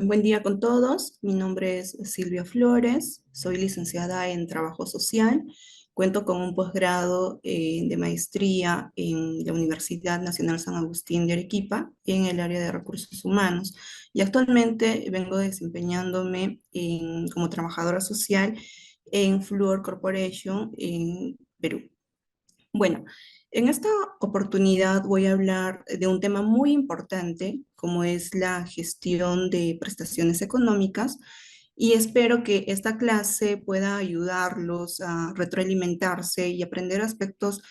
Buen día con todos. Mi nombre es Silvia Flores. Soy licenciada en Trabajo Social. Cuento con un posgrado de maestría en la Universidad Nacional San Agustín de Arequipa en el área de recursos humanos. Y actualmente vengo desempeñándome como trabajadora social en Fluor Corporation en Perú. Bueno, en esta oportunidad voy a hablar de un tema muy importante, como es la gestión de prestaciones económicas, y espero que esta clase pueda ayudarlos a retroalimentarse y aprender aspectos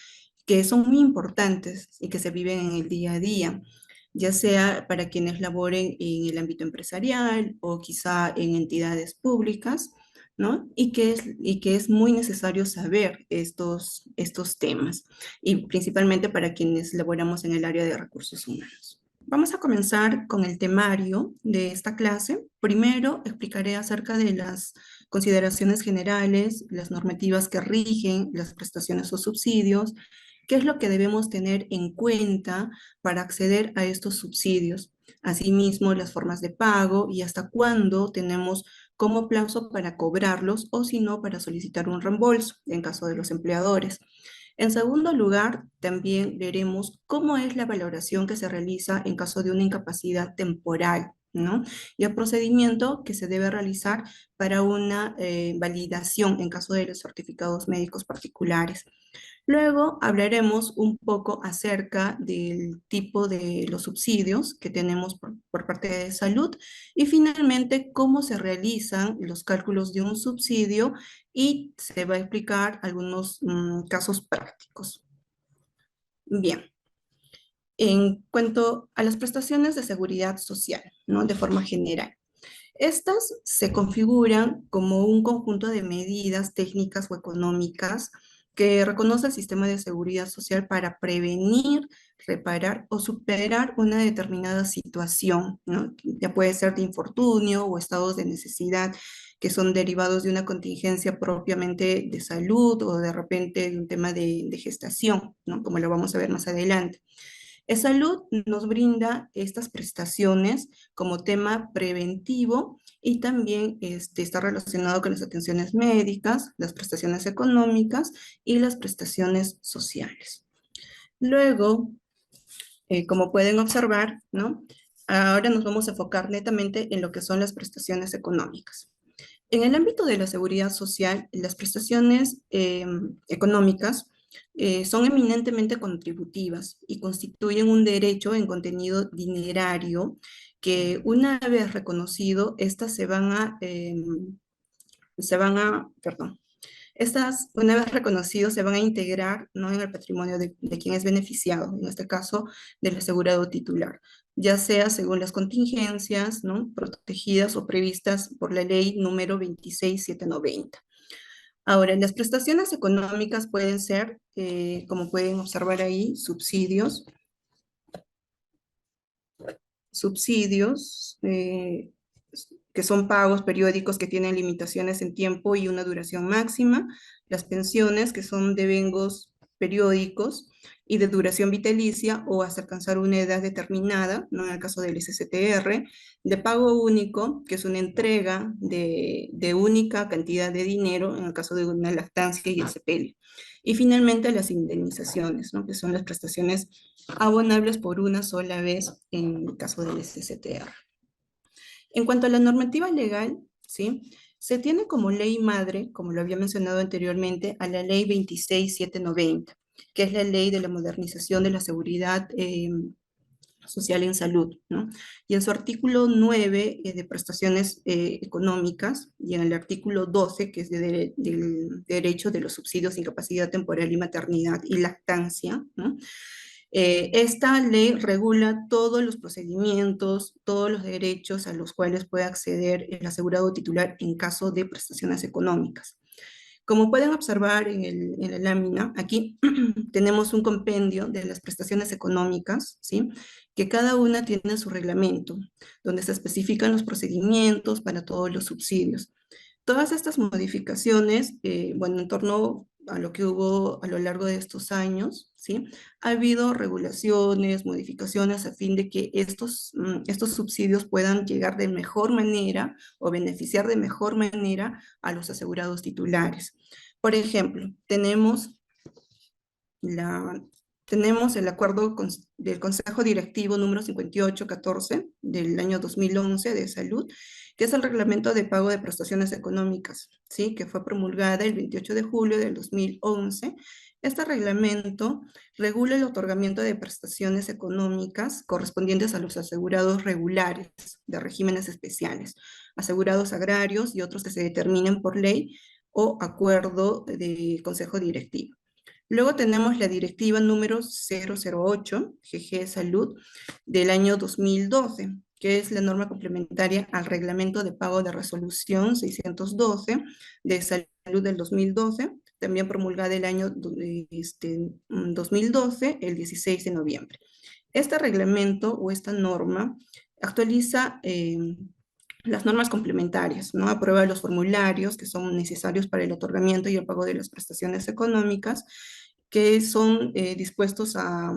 que son muy importantes y que se viven en el día a día, ya sea para quienes laboren en el ámbito empresarial o quizá en entidades públicas, ¿no? Y que es muy necesario saber estos temas, y principalmente para quienes laboramos en el área de recursos humanos. Vamos a comenzar con el temario de esta clase. Primero explicaré acerca de las consideraciones generales, las normativas que rigen las prestaciones o subsidios, qué es lo que debemos tener en cuenta para acceder a estos subsidios. Asimismo, las formas de pago y hasta cuándo tenemos como plazo para cobrarlos o si no para solicitar un reembolso en caso de los empleadores. En segundo lugar, también veremos cómo es la valoración que se realiza en caso de una incapacidad temporal, ¿no? Y el procedimiento que se debe realizar para una validación en caso de los certificados médicos particulares. Luego hablaremos un poco acerca del tipo de los subsidios que tenemos por parte de salud y finalmente cómo se realizan los cálculos de un subsidio y se va a explicar algunos casos prácticos. Bien, en cuanto a las prestaciones de seguridad social, ¿no? De forma general. Estas se configuran como un conjunto de medidas técnicas o económicas que reconoce el sistema de seguridad social para prevenir, reparar o superar una determinada situación, ¿no? Ya puede ser de infortunio o estados de necesidad que son derivados de una contingencia propiamente de salud o de repente de un tema de gestación, ¿no? Como lo vamos a ver más adelante. Salud nos brinda estas prestaciones como tema preventivo y también está relacionado con las atenciones médicas, las prestaciones económicas y las prestaciones sociales. Luego, como pueden observar, ¿no? Ahora nos vamos a enfocar netamente en lo que son las prestaciones económicas. En el ámbito de la seguridad social, las prestaciones económicas son eminentemente contributivas y constituyen un derecho en contenido dinerario que una vez reconocido, estas perdón, estas, una vez reconocidos, se van a integrar, ¿no? En el patrimonio de quien es beneficiado, en este caso del asegurado titular, ya sea según las contingencias, ¿no? Protegidas o previstas por la ley número 26790. Ahora, las prestaciones económicas pueden ser, como pueden observar ahí, subsidios, que son pagos periódicos que tienen limitaciones en tiempo y una duración máxima, las pensiones, que son devengos periódicos y de duración vitalicia o hasta alcanzar una edad determinada, ¿no? En el caso del SSTR, de pago único, que es una entrega de única cantidad de dinero, en el caso de una lactancia y el sepelio. Y finalmente las indemnizaciones, ¿no? Que son las prestaciones abonables por una sola vez en el caso del SSTR. En cuanto a la normativa legal, ¿sí? Se tiene como ley madre, como lo había mencionado anteriormente, a la ley 26790, que es la ley de la modernización de la seguridad social en salud, ¿no? Y en su artículo 9 de prestaciones económicas, y en el artículo 12, que es del derecho de los subsidios de incapacidad temporal y maternidad y lactancia, ¿no? Esta ley regula todos los procedimientos, todos los derechos a los cuales puede acceder el asegurado titular en caso de prestaciones económicas. Como pueden observar en la lámina, aquí tenemos un compendio de las prestaciones económicas, ¿sí? Que cada una tiene su reglamento, donde se especifican los procedimientos para todos los subsidios. Todas estas modificaciones, bueno, en torno a lo que hubo a lo largo de estos años, ¿sí? Ha habido regulaciones, modificaciones a fin de que estos subsidios puedan llegar de mejor manera o beneficiar de mejor manera a los asegurados titulares. Por ejemplo, la, tenemos el acuerdo del Consejo Directivo número 5814 del año 2011 de salud, que es el reglamento de pago de prestaciones económicas, ¿sí? Que fue promulgada el 28 de julio del 2011. Este reglamento regula el otorgamiento de prestaciones económicas correspondientes a los asegurados regulares de regímenes especiales, asegurados agrarios y otros que se determinen por ley o acuerdo del Consejo Directivo. Luego tenemos la directiva número 008, GG Salud, del año 2012, que es la norma complementaria al reglamento de pago de resolución 612 de salud del 2012, también promulgada el año 2012, el 16 de noviembre. Este reglamento o esta norma actualiza las normas complementarias, ¿no? Aprueba los formularios que son necesarios para el otorgamiento y el pago de las prestaciones económicas que son dispuestos a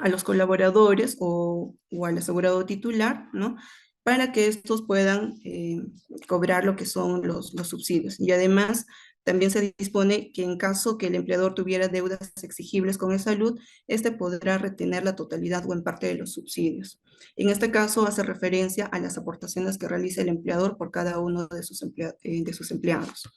los colaboradores o al asegurado titular, ¿no? Para que estos puedan cobrar lo que son los subsidios. Y además, también se dispone que en caso que el empleador tuviera deudas exigibles con el salud, este podrá retener la totalidad o en parte de los subsidios. En este caso, hace referencia a las aportaciones que realiza el empleador por cada uno de sus empleados.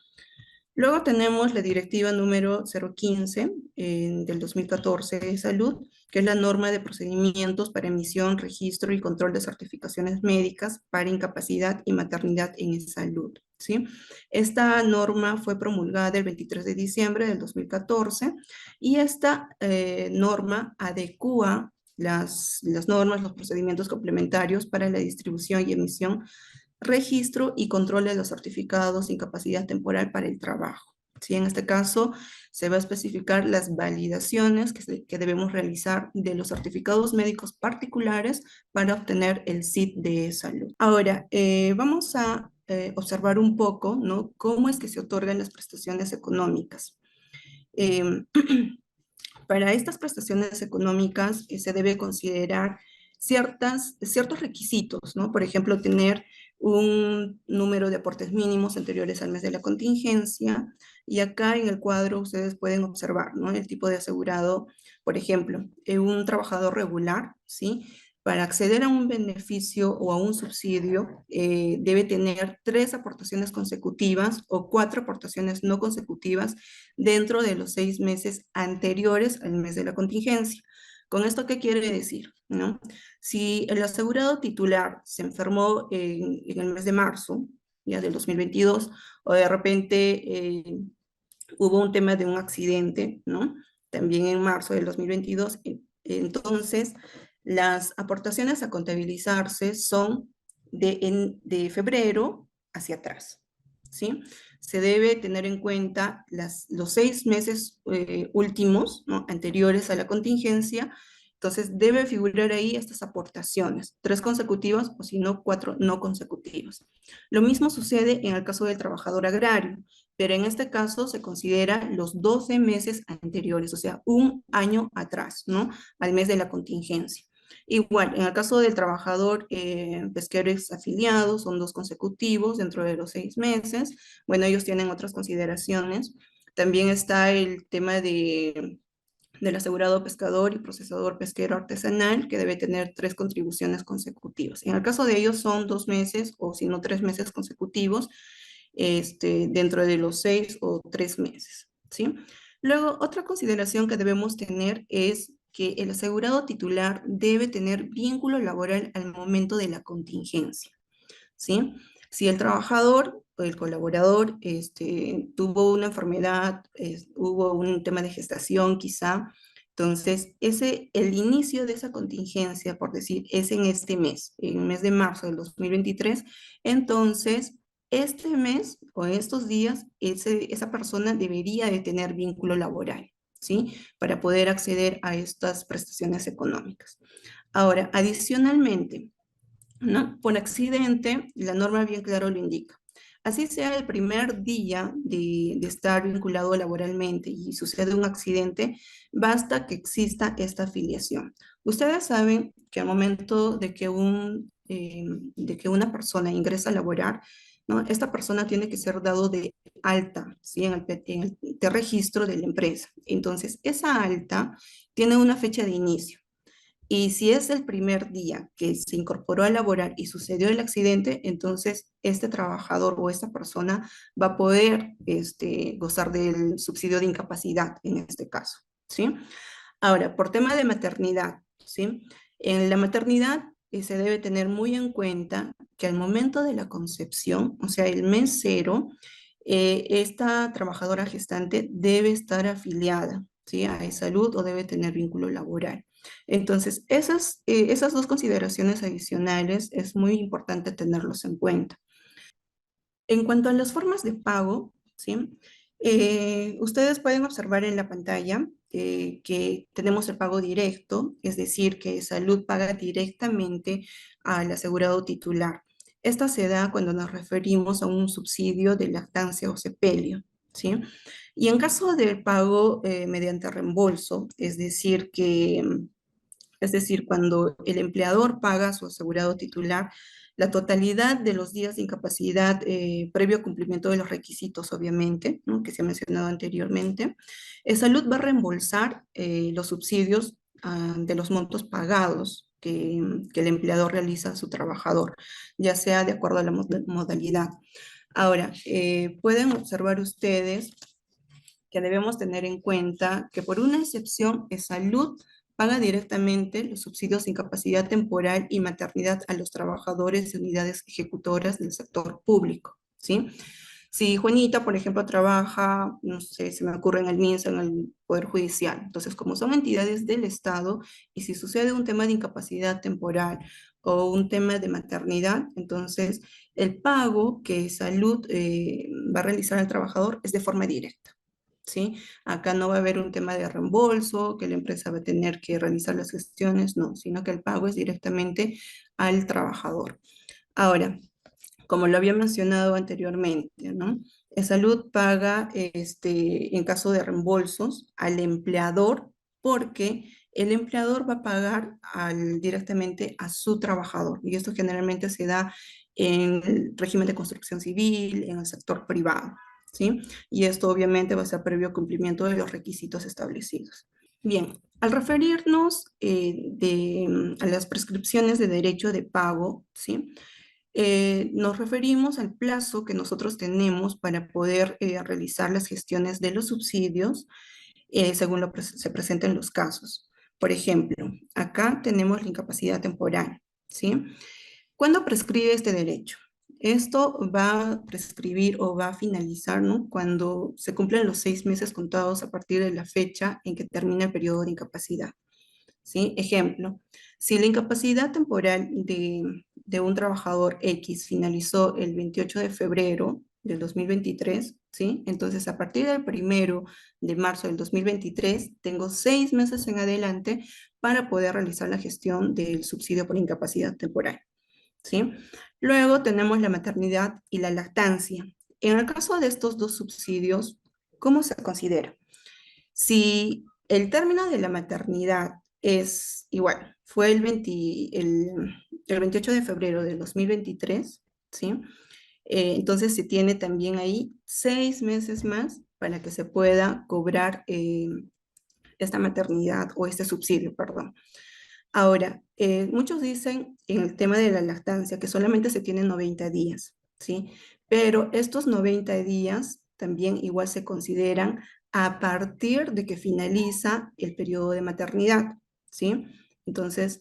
Luego tenemos la directiva número 015 del 2014 de salud, que es la norma de procedimientos para emisión, registro y control de certificaciones médicas para incapacidad y maternidad en salud, ¿sí? Esta norma fue promulgada el 23 de diciembre del 2014 y esta norma adecua las normas, los procedimientos complementarios para la distribución y emisión, registro y control de los certificados de incapacidad temporal para el trabajo. ¿Sí? En este caso, se va a especificar las validaciones que debemos realizar de los certificados médicos particulares para obtener el CIT de salud. Ahora, vamos a observar un poco, ¿no? Cómo es que se otorgan las prestaciones económicas. Para estas prestaciones económicas se debe considerar ciertos requisitos, ¿no? Por ejemplo, tener un número de aportes mínimos anteriores al mes de la contingencia. Y acá en el cuadro ustedes pueden observar, ¿no? El tipo de asegurado, por ejemplo, un trabajador regular, ¿sí? Para acceder a un beneficio o a un subsidio, debe tener 3 aportaciones consecutivas o 4 aportaciones no consecutivas dentro de los 6 meses anteriores al mes de la contingencia. ¿Con esto qué quiere decir? ¿No? Si el asegurado titular se enfermó en el mes de marzo, ya del 2022, o de repente hubo un tema de un accidente, ¿no? También en marzo del 2022, entonces las aportaciones a contabilizarse son de febrero hacia atrás, ¿sí? Se debe tener en cuenta los 6 meses últimos, ¿no? Anteriores a la contingencia. Entonces debe figurar ahí estas aportaciones, 3 consecutivas o si no 4 no consecutivas. Lo mismo sucede en el caso del trabajador agrario, pero en este caso se considera los 12 meses anteriores, o sea, un año atrás, ¿no? Al mes de la contingencia. Igual, en el caso del trabajador pesquero afiliado, son 2 consecutivos dentro de los 6 meses. Bueno, ellos tienen otras consideraciones. También está el tema del asegurado pescador y procesador pesquero artesanal, que debe tener 3 contribuciones consecutivas. En el caso de ellos son 2 meses o si no 3 meses consecutivos dentro de los 6 o 3 meses, ¿sí? Luego, otra consideración que debemos tener es que el asegurado titular debe tener vínculo laboral al momento de la contingencia, ¿sí? Si el trabajador o el colaborador tuvo una enfermedad, hubo un tema de gestación quizá, entonces el inicio de esa contingencia, por decir, es en este mes, en el mes de marzo del 2023, entonces este mes o estos días esa persona debería de tener vínculo laboral, ¿sí? Para poder acceder a estas prestaciones económicas. Ahora, adicionalmente, ¿no? Por accidente, la norma bien claro lo indica. Así sea el primer día de estar vinculado laboralmente y sucede un accidente, basta que exista esta afiliación. Ustedes saben que al momento de que una persona ingresa a laborar, ¿no? Esta persona tiene que ser dado de alta, ¿sí? En el registro de la empresa. Entonces, esa alta tiene una fecha de inicio. Y si es el primer día que se incorporó a laborar y sucedió el accidente, entonces este trabajador o esta persona va a poder gozar del subsidio de incapacidad en este caso, ¿sí? Ahora, por tema de maternidad, ¿sí? En la maternidad se debe tener muy en cuenta que al momento de la concepción, o sea, el mes cero, esta trabajadora gestante debe estar afiliada, ¿sí? A salud o debe tener vínculo laboral. Entonces, esas dos consideraciones adicionales es muy importante tenerlos en cuenta. En cuanto a las formas de pago, ¿sí? Ustedes pueden observar en la pantalla que tenemos el pago directo, es decir, que Salud paga directamente al asegurado titular. Esta se da cuando nos referimos a un subsidio de lactancia o sepelio, ¿sí? Y en caso del pago mediante reembolso, es decir, cuando el empleador paga a su asegurado titular la totalidad de los días de incapacidad previo cumplimiento de los requisitos, obviamente, ¿no? Que se ha mencionado anteriormente, Salud va a reembolsar los subsidios de los montos pagados que el empleador realiza a su trabajador, ya sea de acuerdo a la modalidad. Ahora, pueden observar ustedes que debemos tener en cuenta que por una excepción, Salud paga directamente los subsidios de incapacidad temporal y maternidad a los trabajadores de unidades ejecutoras del sector público, ¿sí? Si Juanita, por ejemplo, trabaja, no sé, se me ocurre en el MINSA, en el Poder Judicial, entonces como son entidades del Estado y si sucede un tema de incapacidad temporal o un tema de maternidad, entonces el pago que Salud va a realizar al trabajador es de forma directa. ¿Sí? Acá no va a haber un tema de reembolso, que la empresa va a tener que realizar las gestiones, no, sino que el pago es directamente al trabajador. Ahora, como lo había mencionado anteriormente, ¿no? Salud paga en caso de reembolsos al empleador porque el empleador va a pagar directamente a su trabajador y esto generalmente se da en el régimen de construcción civil, en el sector privado, ¿sí? Y esto obviamente va a ser previo cumplimiento de los requisitos establecidos. Bien, al referirnos a las prescripciones de derecho de pago, ¿sí? Nos referimos al plazo que nosotros tenemos para poder realizar las gestiones de los subsidios según se presenten los casos. Por ejemplo, acá tenemos la incapacidad temporal, ¿sí? ¿Cuándo prescribe este derecho? Esto va a prescribir o va a finalizar, ¿no? Cuando se cumplen los 6 meses contados a partir de la fecha en que termina el periodo de incapacidad. ¿Sí? Ejemplo, si la incapacidad temporal de un trabajador X finalizó el 28 de febrero del 2023, ¿sí? Entonces, a partir del 1 de marzo del 2023, tengo 6 meses en adelante para poder realizar la gestión del subsidio por incapacidad temporal, ¿sí? Luego tenemos la maternidad y la lactancia. En el caso de estos dos subsidios, ¿cómo se considera? Si el término de la maternidad es igual, fue el 28 de febrero del 2023, ¿sí? Entonces se tiene también ahí 6 meses más para que se pueda cobrar esta maternidad o este subsidio, perdón. Ahora, muchos dicen en el tema de la lactancia que solamente se tienen 90 días, ¿sí? Pero estos 90 días también igual se consideran a partir de que finaliza el periodo de maternidad, ¿sí? Entonces,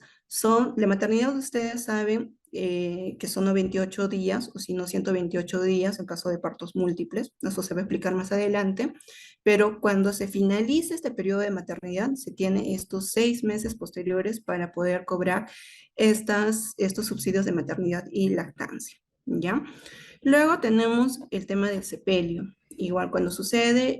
la maternidad ustedes saben que son 98 días, o si no 128 días en caso de partos múltiples, eso se va a explicar más adelante, pero cuando se finalice este periodo de maternidad, se tiene estos 6 meses posteriores para poder cobrar estos subsidios de maternidad y lactancia, ¿ya? Luego tenemos el tema del sepelio. Igual cuando sucede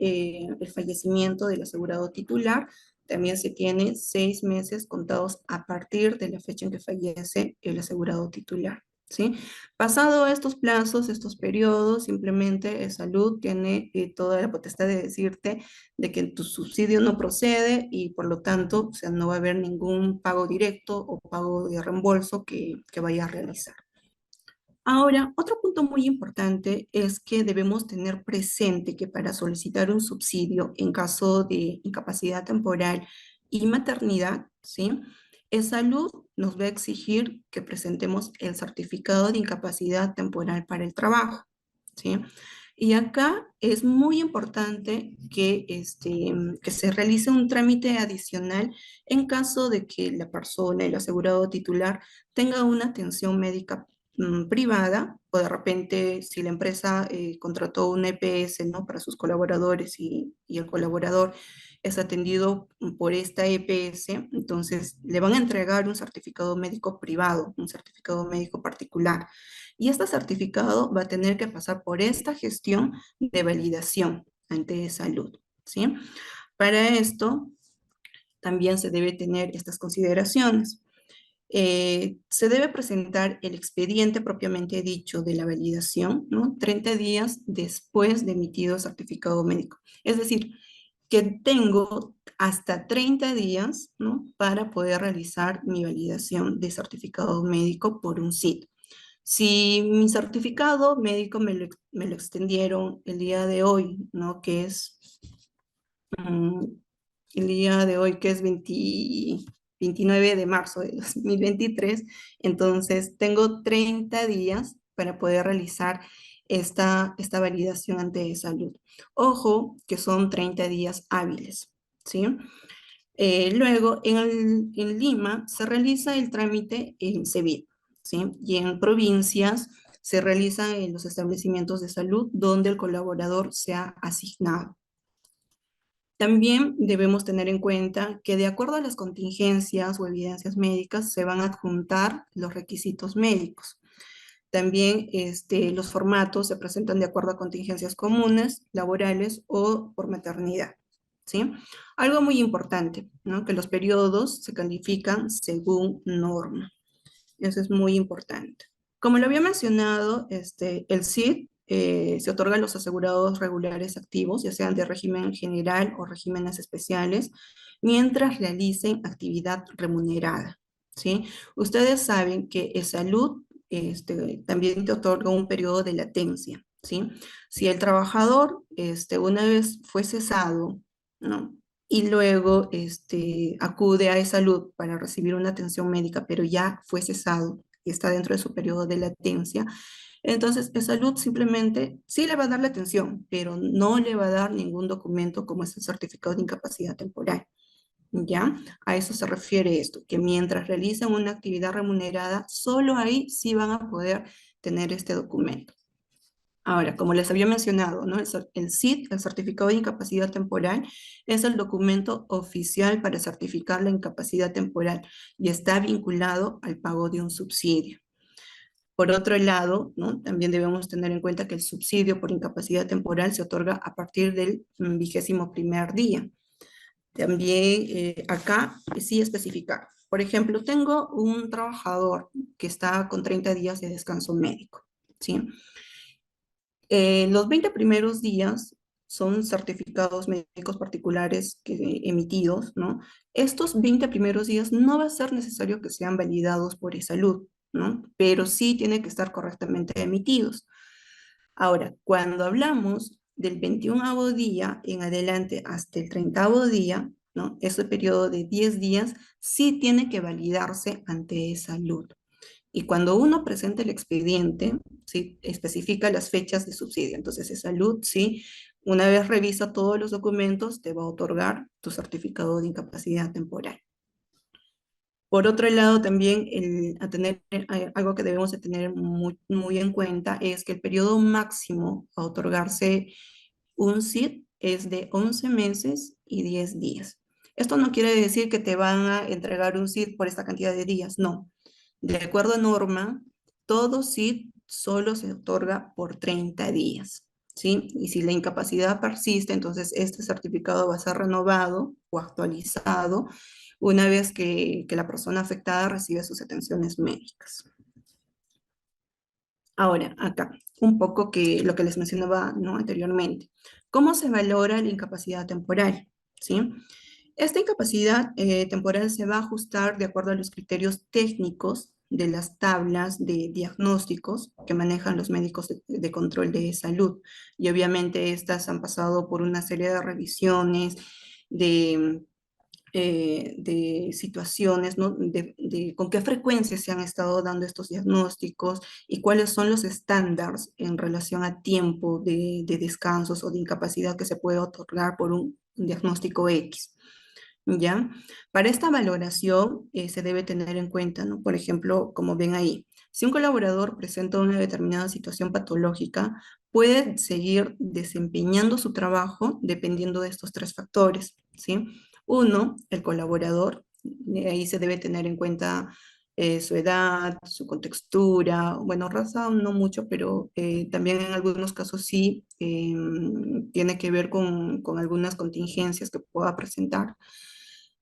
el fallecimiento del asegurado titular, también se tiene 6 meses contados a partir de la fecha en que fallece el asegurado titular, ¿sí? Pasado estos plazos, estos periodos, simplemente Salud tiene toda la potestad de decirte de que tu subsidio no procede y por lo tanto, o sea, no va a haber ningún pago directo o pago de reembolso que vaya a realizar. Ahora, otro punto muy importante es que debemos tener presente que para solicitar un subsidio en caso de incapacidad temporal y maternidad, ¿sí? Salud nos va a exigir que presentemos el certificado de incapacidad temporal para el trabajo, ¿sí? Y acá es muy importante que se realice un trámite adicional en caso de que la persona, el asegurado titular, tenga una atención médica privada, o de repente si la empresa contrató un EPS, ¿no? Para sus colaboradores y el colaborador es atendido por esta EPS, entonces le van a entregar un certificado médico privado, un certificado médico particular. Y este certificado va a tener que pasar por esta gestión de validación ante salud, ¿sí? Para esto también se debe tener estas consideraciones. Se debe presentar el expediente propiamente dicho de la validación, ¿no? 30 días después de emitido el certificado médico. Es decir, que tengo hasta 30 días, ¿no? Para poder realizar mi validación de certificado médico por un SIT. Si mi certificado médico me lo extendieron el día de hoy, ¿no? Que es mm, el día de hoy, que es 29 de marzo de 2023, entonces tengo 30 días para poder realizar esta validación ante salud. Ojo, que son 30 días hábiles, ¿sí? Luego, en Lima se realiza el trámite en CEVID, ¿sí? Y en provincias se realiza en los establecimientos de salud donde el colaborador se ha asignado. También debemos tener en cuenta que de acuerdo a las contingencias o evidencias médicas se van a adjuntar los requisitos médicos. También los formatos se presentan de acuerdo a contingencias comunes, laborales o por maternidad, ¿sí? Algo muy importante, ¿no? Que los periodos se califican según norma. Eso es muy importante. Como lo había mencionado, el SID se otorga a los asegurados regulares activos, ya sean de régimen general o regímenes especiales, mientras realicen actividad remunerada, ¿sí? Ustedes saben que salud también te otorga un periodo de latencia, ¿sí? Si el trabajador una vez fue cesado, ¿no? Y luego acude a salud para recibir una atención médica, pero ya fue cesado y está dentro de su periodo de latencia, entonces salud simplemente sí le va a dar la atención, pero no le va a dar ningún documento como es el certificado de incapacidad temporal. ¿Ya? A eso se refiere esto, que mientras realizan una actividad remunerada, solo ahí sí van a poder tener este documento. Ahora, como les había mencionado, ¿no? El CIT, el Certificado de Incapacidad Temporal, es el documento oficial para certificar la incapacidad temporal y está vinculado al pago de un subsidio. Por otro lado, ¿no? También debemos tener en cuenta que el subsidio por incapacidad temporal se otorga a partir del 21º día. También acá sí especificar. Por ejemplo, tengo un trabajador que está con 30 días de descanso médico, ¿sí? Los 20 primeros días son certificados médicos particulares emitidos, ¿no? Estos 20 primeros días no va a ser necesario que sean validados por eSalud, ¿no? Pero sí tienen que estar correctamente emitidos. Ahora, cuando hablamos del 21º día en adelante hasta el 30º día, ¿no? Ese periodo de 10 días sí tiene que validarse ante salud. Y cuando uno presenta el expediente, ¿sí? Especifica las fechas de subsidio. Entonces, salud, sí, una vez revisa todos los documentos, te va a otorgar tu certificado de incapacidad temporal. Por otro lado, también algo que debemos de tener muy, muy en cuenta es que el periodo máximo a otorgarse un SID es de 11 meses y 10 días. Esto no quiere decir que te van a entregar un SID por esta cantidad de días, no. De acuerdo a norma, todo SID solo se otorga por 30 días, ¿sí? Y si la incapacidad persiste, entonces este certificado va a ser renovado o actualizado una vez que la persona afectada recibe sus atenciones médicas. Ahora, acá, un poco que lo que les mencionaba, ¿no?, anteriormente. ¿Cómo se valora la incapacidad temporal? ¿Sí? Esta incapacidad temporal se va a ajustar de acuerdo a los criterios técnicos de las tablas de diagnósticos que manejan los médicos de control de salud. Y obviamente estas han pasado por una serie de revisiones, de de situaciones, ¿no? Con qué frecuencia se han estado dando estos diagnósticos y cuáles son los estándares en relación a tiempo de descansos o de incapacidad que se puede otorgar por un diagnóstico X. ¿Ya? Para esta valoración se debe tener en cuenta, ¿no? Por ejemplo, como ven ahí, si un colaborador presenta una determinada situación patológica, puede seguir desempeñando su trabajo dependiendo de estos tres factores, ¿sí? Uno, el colaborador, ahí se debe tener en cuenta su edad, su contextura, bueno, raza no mucho, pero también en algunos casos sí tiene que ver con algunas contingencias que pueda presentar.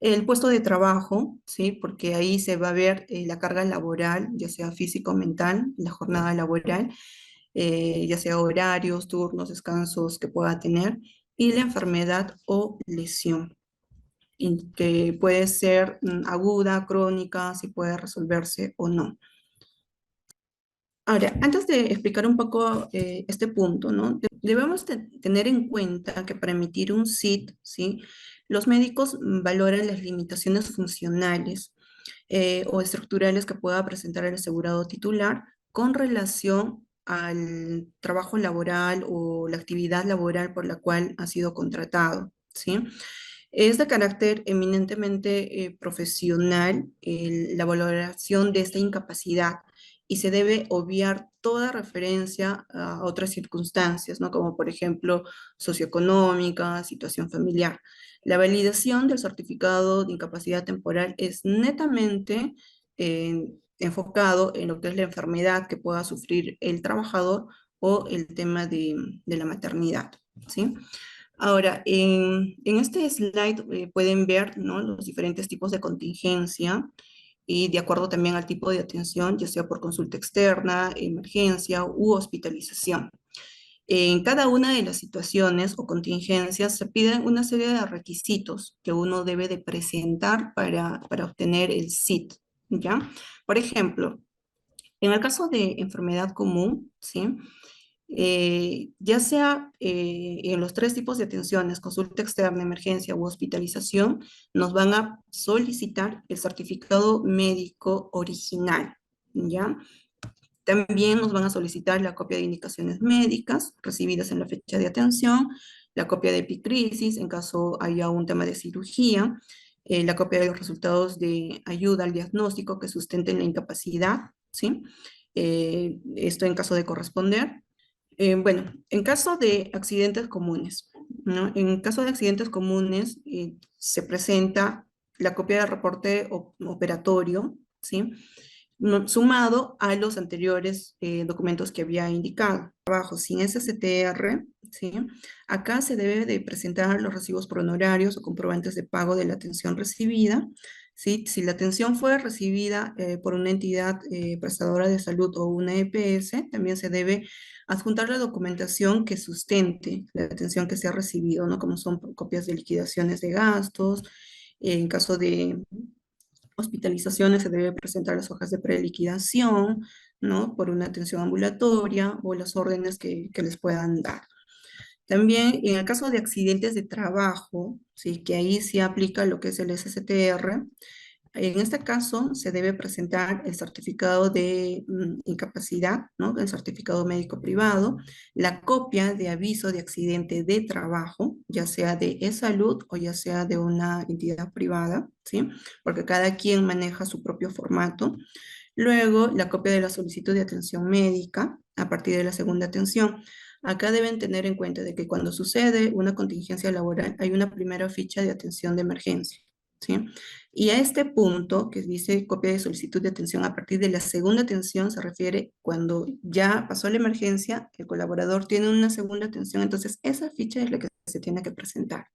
El puesto de trabajo, ¿sí? Porque ahí se va a ver la carga laboral, ya sea físico o mental, la jornada laboral, ya sea horarios, turnos, descansos que pueda tener, y la enfermedad o lesión, y que puede ser aguda, crónica, si puede resolverse o no. Ahora, antes de explicar un poco este punto, ¿no? Debemos tener en cuenta que para emitir un SIT, ¿sí? Los médicos valoran las limitaciones funcionales o estructurales que pueda presentar el asegurado titular con relación al trabajo laboral o la actividad laboral por la cual ha sido contratado, ¿sí? Es de carácter eminentemente profesional la valoración de esta incapacidad y se debe obviar toda referencia a otras circunstancias, ¿no? Como por ejemplo socioeconómica, situación familiar. La validación del certificado de incapacidad temporal es netamente enfocado en lo que es la enfermedad que pueda sufrir el trabajador o el tema de la maternidad, ¿sí? Ahora, en este slide pueden ver, ¿no?, los diferentes tipos de contingencia y de acuerdo también al tipo de atención, ya sea por consulta externa, emergencia u hospitalización. En cada una de las situaciones o contingencias se piden una serie de requisitos que uno debe de presentar para obtener el SIT, ¿ya? Por ejemplo, en el caso de enfermedad común, ¿sí? Ya sea en los tres tipos de atenciones, consulta externa, emergencia u hospitalización, nos van a solicitar el certificado médico original, ¿ya? También nos van a solicitar la copia de indicaciones médicas recibidas en la fecha de atención, la copia de epicrisis en caso haya un tema de cirugía, la copia de los resultados de ayuda al diagnóstico que sustenten la incapacidad, ¿sí? Esto en caso de corresponder. Bueno, en caso de accidentes comunes, ¿no? En caso de accidentes comunes se presenta la copia del reporte operatorio, ¿sí? Sumado a los anteriores documentos que había indicado. Trabajo sin SSTR, ¿sí? Acá se debe de presentar los recibos por honorarios o comprobantes de pago de la atención recibida, ¿sí? Si la atención fue recibida por una entidad prestadora de salud o una EPS, también se debe adjuntar la documentación que sustente la atención que se ha recibido, ¿no? Como son copias de liquidaciones de gastos, en caso de hospitalizaciones se debe presentar las hojas de preliquidación, ¿no? Por una atención ambulatoria o las órdenes que les puedan dar. También en el caso de accidentes de trabajo, ¿sí?, que ahí sí aplica lo que es el SSTR, en este caso se debe presentar el certificado de incapacidad, ¿no?, el certificado médico privado, la copia de aviso de accidente de trabajo, ya sea de e-salud o ya sea de una entidad privada, ¿sí? Porque cada quien maneja su propio formato. Luego, la copia de la solicitud de atención médica a partir de la segunda atención. Acá deben tener en cuenta de que cuando sucede una contingencia laboral hay una primera ficha de atención de emergencia, ¿sí? Y a este punto que dice copia de solicitud de atención a partir de la segunda atención se refiere cuando ya pasó la emergencia, el colaborador tiene una segunda atención, entonces esa ficha es la que se tiene que presentar,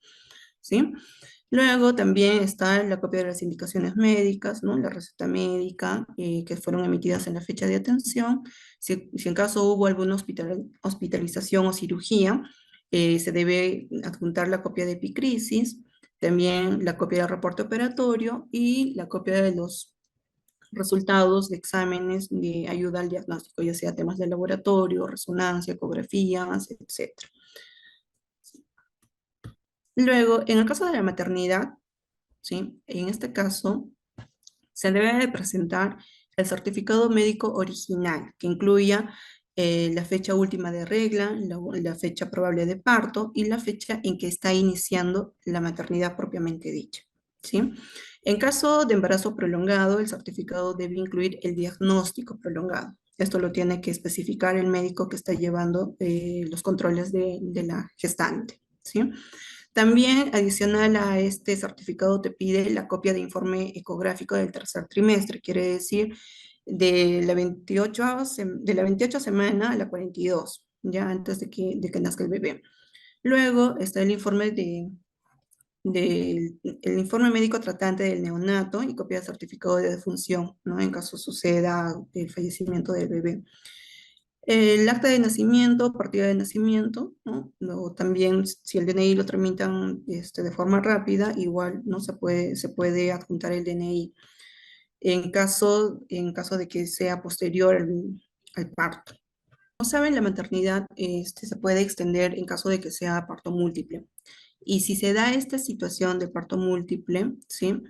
¿sí? Luego también está la copia de las indicaciones médicas, ¿no? La receta médica que fueron emitidas en la fecha de atención. Si en caso hubo alguna hospitalización o cirugía, se debe adjuntar la copia de epicrisis, también la copia del reporte operatorio y la copia de los resultados de exámenes de ayuda al diagnóstico, ya sea temas de laboratorio, resonancia, ecografías, etc. Luego, en el caso de la maternidad, ¿sí? En este caso, se debe de presentar el certificado médico original, que incluya la fecha última de regla, la fecha probable de parto y la fecha en que está iniciando la maternidad propiamente dicha, ¿sí? En caso de embarazo prolongado, el certificado debe incluir el diagnóstico prolongado. Esto lo tiene que especificar el médico que está llevando los controles de la gestante, ¿sí? También, adicional a este certificado, te pide la copia de informe ecográfico del tercer trimestre, quiere decir de la 28 semana a la 42, ya antes de que nazca el bebé. Luego está el informe médico tratante del neonato y copia de certificado de defunción, ¿no? En caso suceda el fallecimiento del bebé. El acta de nacimiento, partida de nacimiento, ¿no? Luego también, si el DNI lo tramitan de forma rápida, igual no se puede adjuntar el DNI en caso de que sea posterior al parto. Como saben, la maternidad se puede extender en caso de que sea parto múltiple. Y si se da esta situación de parto múltiple, ¿sí?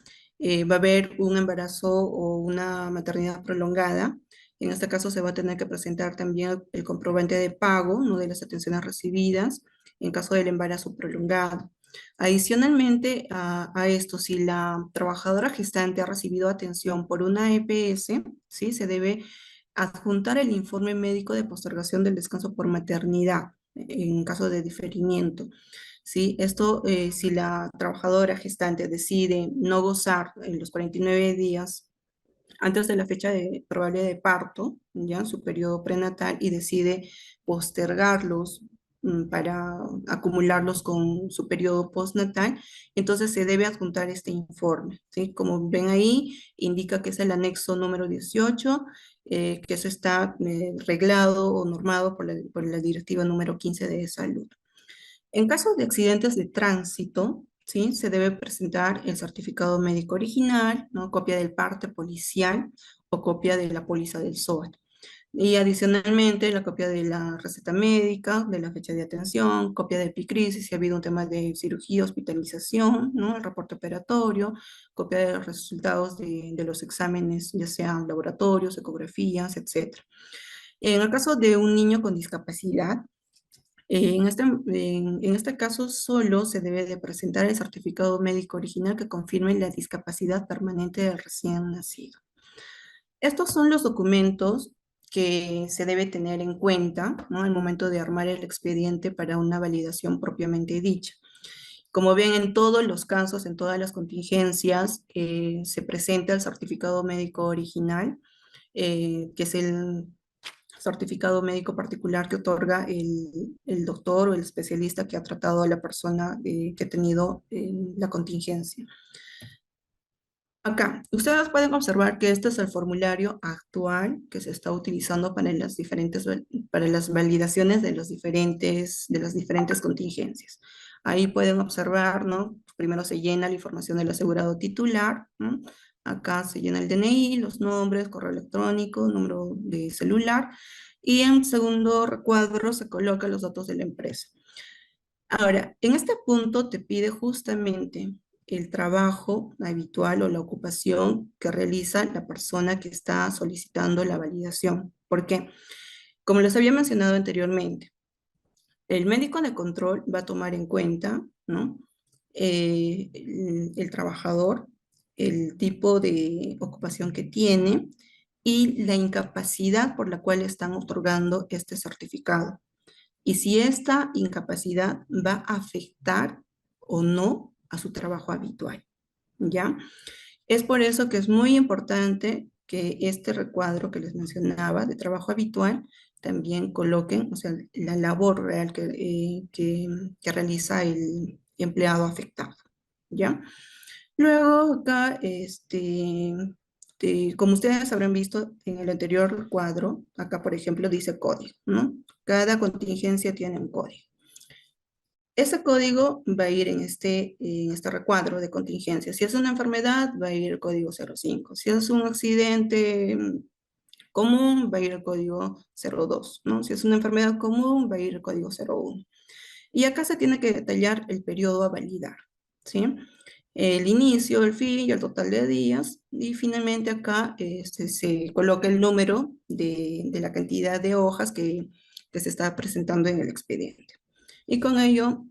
Va a haber un embarazo o una maternidad prolongada. En este caso se va a tener que presentar también el comprobante de pago, ¿no? De las atenciones recibidas en caso del embarazo prolongado. Adicionalmente a esto, si la trabajadora gestante ha recibido atención por una EPS, ¿sí? Se debe adjuntar el informe médico de postergación del descanso por maternidad en caso de diferimiento. ¿Sí? Esto, si la trabajadora gestante decide no gozar en los 49 días antes de la fecha probable de parto, ya su periodo prenatal, y decide postergarlos para acumularlos con su periodo postnatal, entonces se debe adjuntar este informe, ¿sí? Como ven ahí, indica que es el anexo número 18, que eso está reglado o normado por la directiva número 15 de salud. En caso de accidentes de tránsito, ¿sí? Se debe presentar el certificado médico original, ¿no? Copia del parte policial o copia de la póliza del SOAT. Y adicionalmente la copia de la receta médica, de la fecha de atención, copia de epicrisis si ha habido un tema de cirugía, hospitalización, ¿no? El reporte operatorio, copia de los resultados de los exámenes, ya sean laboratorios, ecografías, etc. En el caso de un niño con discapacidad, en este caso, solo se debe de presentar el certificado médico original que confirme la discapacidad permanente del recién nacido. Estos son los documentos que se debe tener en cuenta, ¿no? Al momento de armar el expediente para una validación propiamente dicha. Como ven, en todos los casos, en todas las contingencias, se presenta el certificado médico original, que es el certificado médico particular que otorga el doctor o el especialista que ha tratado a la persona que ha tenido la contingencia. Acá, ustedes pueden observar que este es el formulario actual que se está utilizando para las validaciones de las diferentes contingencias. Ahí pueden observar, ¿no? Primero se llena la información del asegurado titular, ¿no? Acá se llena el DNI, los nombres, correo electrónico, número de celular, y en segundo recuadro se colocan los datos de la empresa. Ahora, en este punto te pide justamente el trabajo habitual o la ocupación que realiza la persona que está solicitando la validación. ¿Por qué? Como les había mencionado anteriormente, el médico de control va a tomar en cuenta, ¿no? El trabajador, el tipo de ocupación que tiene y la incapacidad por la cual están otorgando este certificado y si esta incapacidad va a afectar o no a su trabajo habitual, ¿ya? Es por eso que es muy importante que este recuadro que les mencionaba de trabajo habitual también coloquen, o sea, la labor real que realiza el empleado afectado, ¿ya? Luego acá, como ustedes habrán visto en el anterior cuadro, acá por ejemplo dice código, ¿no? Cada contingencia tiene un código. Ese código va a ir en este recuadro de contingencia. Si es una enfermedad, va a ir el código 05. Si es un accidente común, va a ir el código 02, ¿no? Si es una enfermedad común, va a ir el código 01. Y acá se tiene que detallar el periodo a validar, ¿sí? El inicio, el fin y el total de días. Y finalmente acá se coloca el número de la cantidad de hojas que se está presentando en el expediente. Y con ello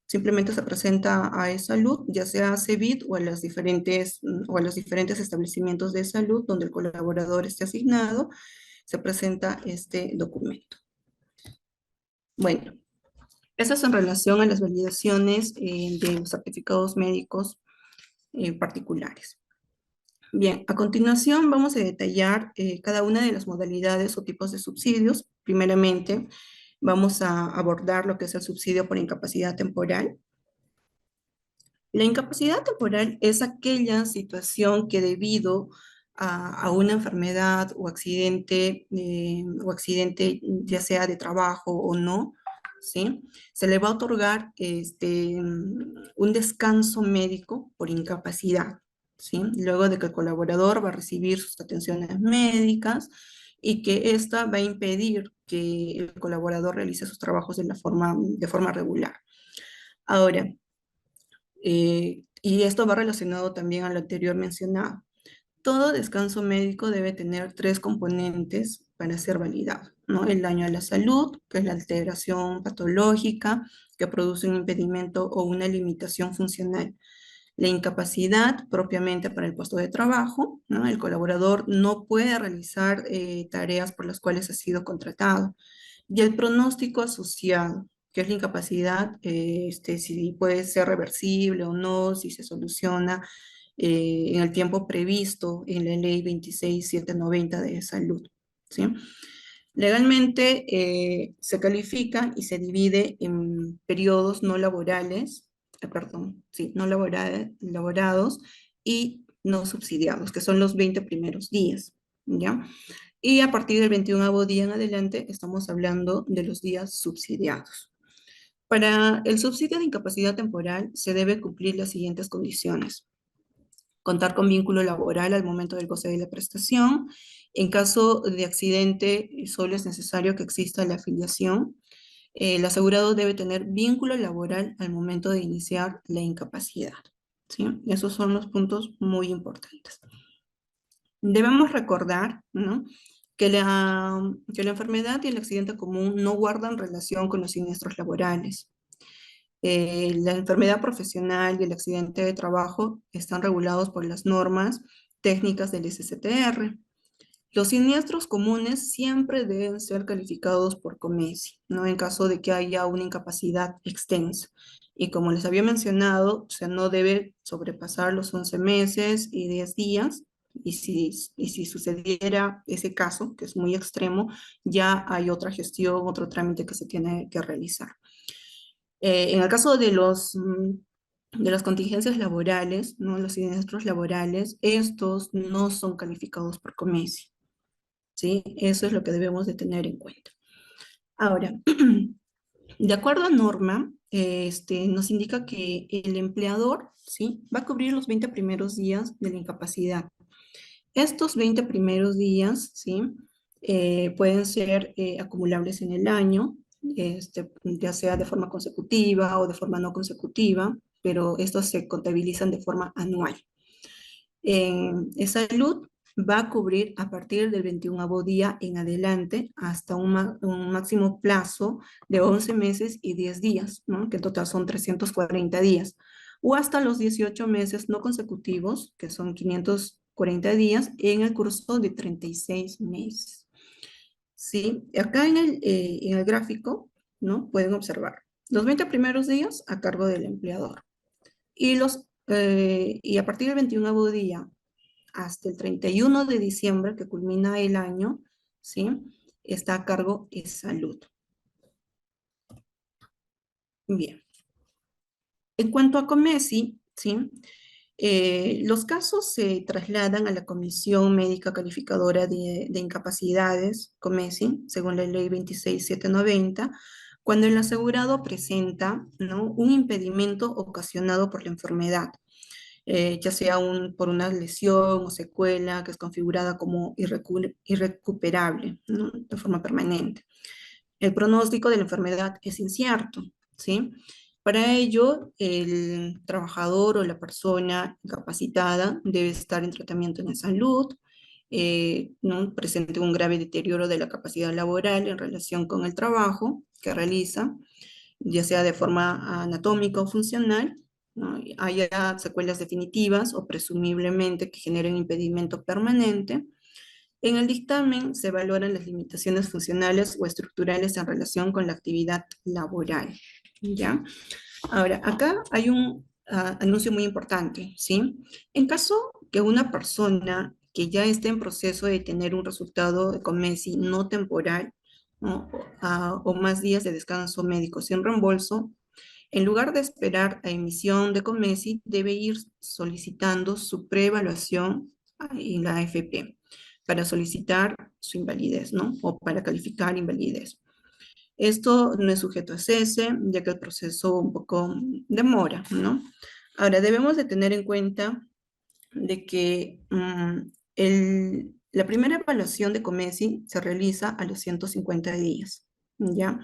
simplemente se presenta a e-salud, ya sea a CEBIT o a los diferentes establecimientos de salud donde el colaborador esté asignado, se presenta este documento. Bueno, eso es en relación a las validaciones de los certificados médicos particulares. Bien, a continuación vamos a detallar cada una de las modalidades o tipos de subsidios. Primeramente, vamos a abordar lo que es el subsidio por incapacidad temporal. La incapacidad temporal es aquella situación que debido a una enfermedad o accidente ya sea de trabajo o no, ¿sí? Se le va a otorgar un descanso médico por incapacidad, ¿sí? Luego de que el colaborador va a recibir sus atenciones médicas y que esta va a impedir que el colaborador realice sus trabajos de forma regular. Ahora, y esto va relacionado también a lo anterior mencionado. Todo descanso médico debe tener tres componentes para ser validado, ¿no? El daño a la salud, que es la alteración patológica que produce un impedimento o una limitación funcional. La incapacidad propiamente para el puesto de trabajo, ¿no? El colaborador no puede realizar tareas por las cuales ha sido contratado. Y el pronóstico asociado, que es la incapacidad, si puede ser reversible o no, si se soluciona en el tiempo previsto en la ley 26790 de salud, ¿sí? Legalmente se califica y se divide en periodos no laborales, perdón, sí, no laborados y no subsidiados, que son los 20 primeros días, ¿ya? Y a partir del 21º día en adelante estamos hablando de los días subsidiados. Para el subsidio de incapacidad temporal se debe cumplir las siguientes condiciones: contar con vínculo laboral al momento del goce de la prestación. En caso de accidente, solo es necesario que exista la afiliación. El asegurado debe tener vínculo laboral al momento de iniciar la incapacidad, ¿sí? Esos son los puntos muy importantes. Debemos recordar, ¿no?, que la enfermedad y el accidente común no guardan relación con los siniestros laborales. La enfermedad profesional y el accidente de trabajo están regulados por las normas técnicas del SSTR. Los siniestros comunes siempre deben ser calificados por COMESI, ¿no?, en caso de que haya una incapacidad extensa. Y como les había mencionado, o sea, no debe sobrepasar los 11 meses y 10 días. Y si sucediera ese caso, que es muy extremo, ya hay otra gestión, otro trámite que se tiene que realizar. En el caso de las contingencias laborales, ¿no?, los siniestros laborales, estos no son calificados por COMESI, ¿sí? Eso es lo que debemos de tener en cuenta. Ahora, de acuerdo a norma, nos indica que el empleador, ¿sí?, va a cubrir los 20 primeros días de la incapacidad. Estos 20 primeros días, ¿sí?, pueden ser acumulables en el año, ya sea de forma consecutiva o de forma no consecutiva, pero estos se contabilizan de forma anual. Salud va a cubrir a partir del 21º día en adelante hasta un máximo plazo de 11 meses y 10 días, ¿no?, que en total son 340 días, o hasta los 18 meses no consecutivos, que son 540 días, en el curso de 36 meses. ¿Sí? Acá en el gráfico, ¿no?, pueden observar los 20 primeros días a cargo del empleador y a partir del 21º día hasta el 31 de diciembre, que culmina el año, ¿sí?, está a cargo de salud. Bien. En cuanto a COMESI, ¿sí? Los casos se trasladan a la Comisión Médica Calificadora de Incapacidades, COMECI, según la Ley 26790, cuando el asegurado presenta, ¿no?, un impedimento ocasionado por la enfermedad, ya sea por una lesión o secuela que es configurada como irrecuperable, ¿no?, de forma permanente. El pronóstico de la enfermedad es incierto, ¿sí? Para ello, el trabajador o la persona incapacitada debe estar en tratamiento en salud, ¿no?, presente un grave deterioro de la capacidad laboral en relación con el trabajo que realiza, ya sea de forma anatómica o funcional, ¿no? Haya secuelas definitivas o presumiblemente que generen impedimento permanente. En el dictamen se valoran las limitaciones funcionales o estructurales en relación con la actividad laboral, ¿ya? Ahora, acá hay un anuncio muy importante, ¿sí? En caso que una persona que ya esté en proceso de tener un resultado de COMECI no temporal, ¿no?, o más días de descanso médico sin reembolso, en lugar de esperar a emisión de COMECI, debe ir solicitando su preevaluación en la AFP para solicitar su invalidez, ¿no?, o para calificar invalidez. Esto no es sujeto a cese, ya que el proceso un poco demora, ¿no? Ahora, debemos de tener en cuenta de que la primera evaluación de COMECI se realiza a los 150 días, ¿ya?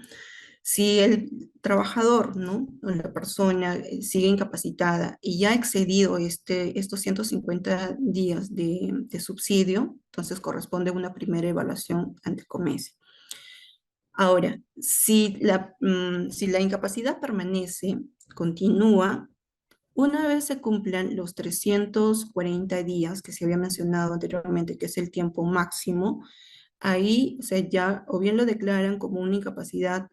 Si el trabajador, ¿no?, o la persona sigue incapacitada y ya ha excedido estos 150 días de subsidio, entonces corresponde una primera evaluación ante COMECI. Ahora, si la incapacidad permanece, continúa, una vez se cumplan los 340 días que se había mencionado anteriormente, que es el tiempo máximo, ahí, o sea, ya o bien lo declaran como una incapacidad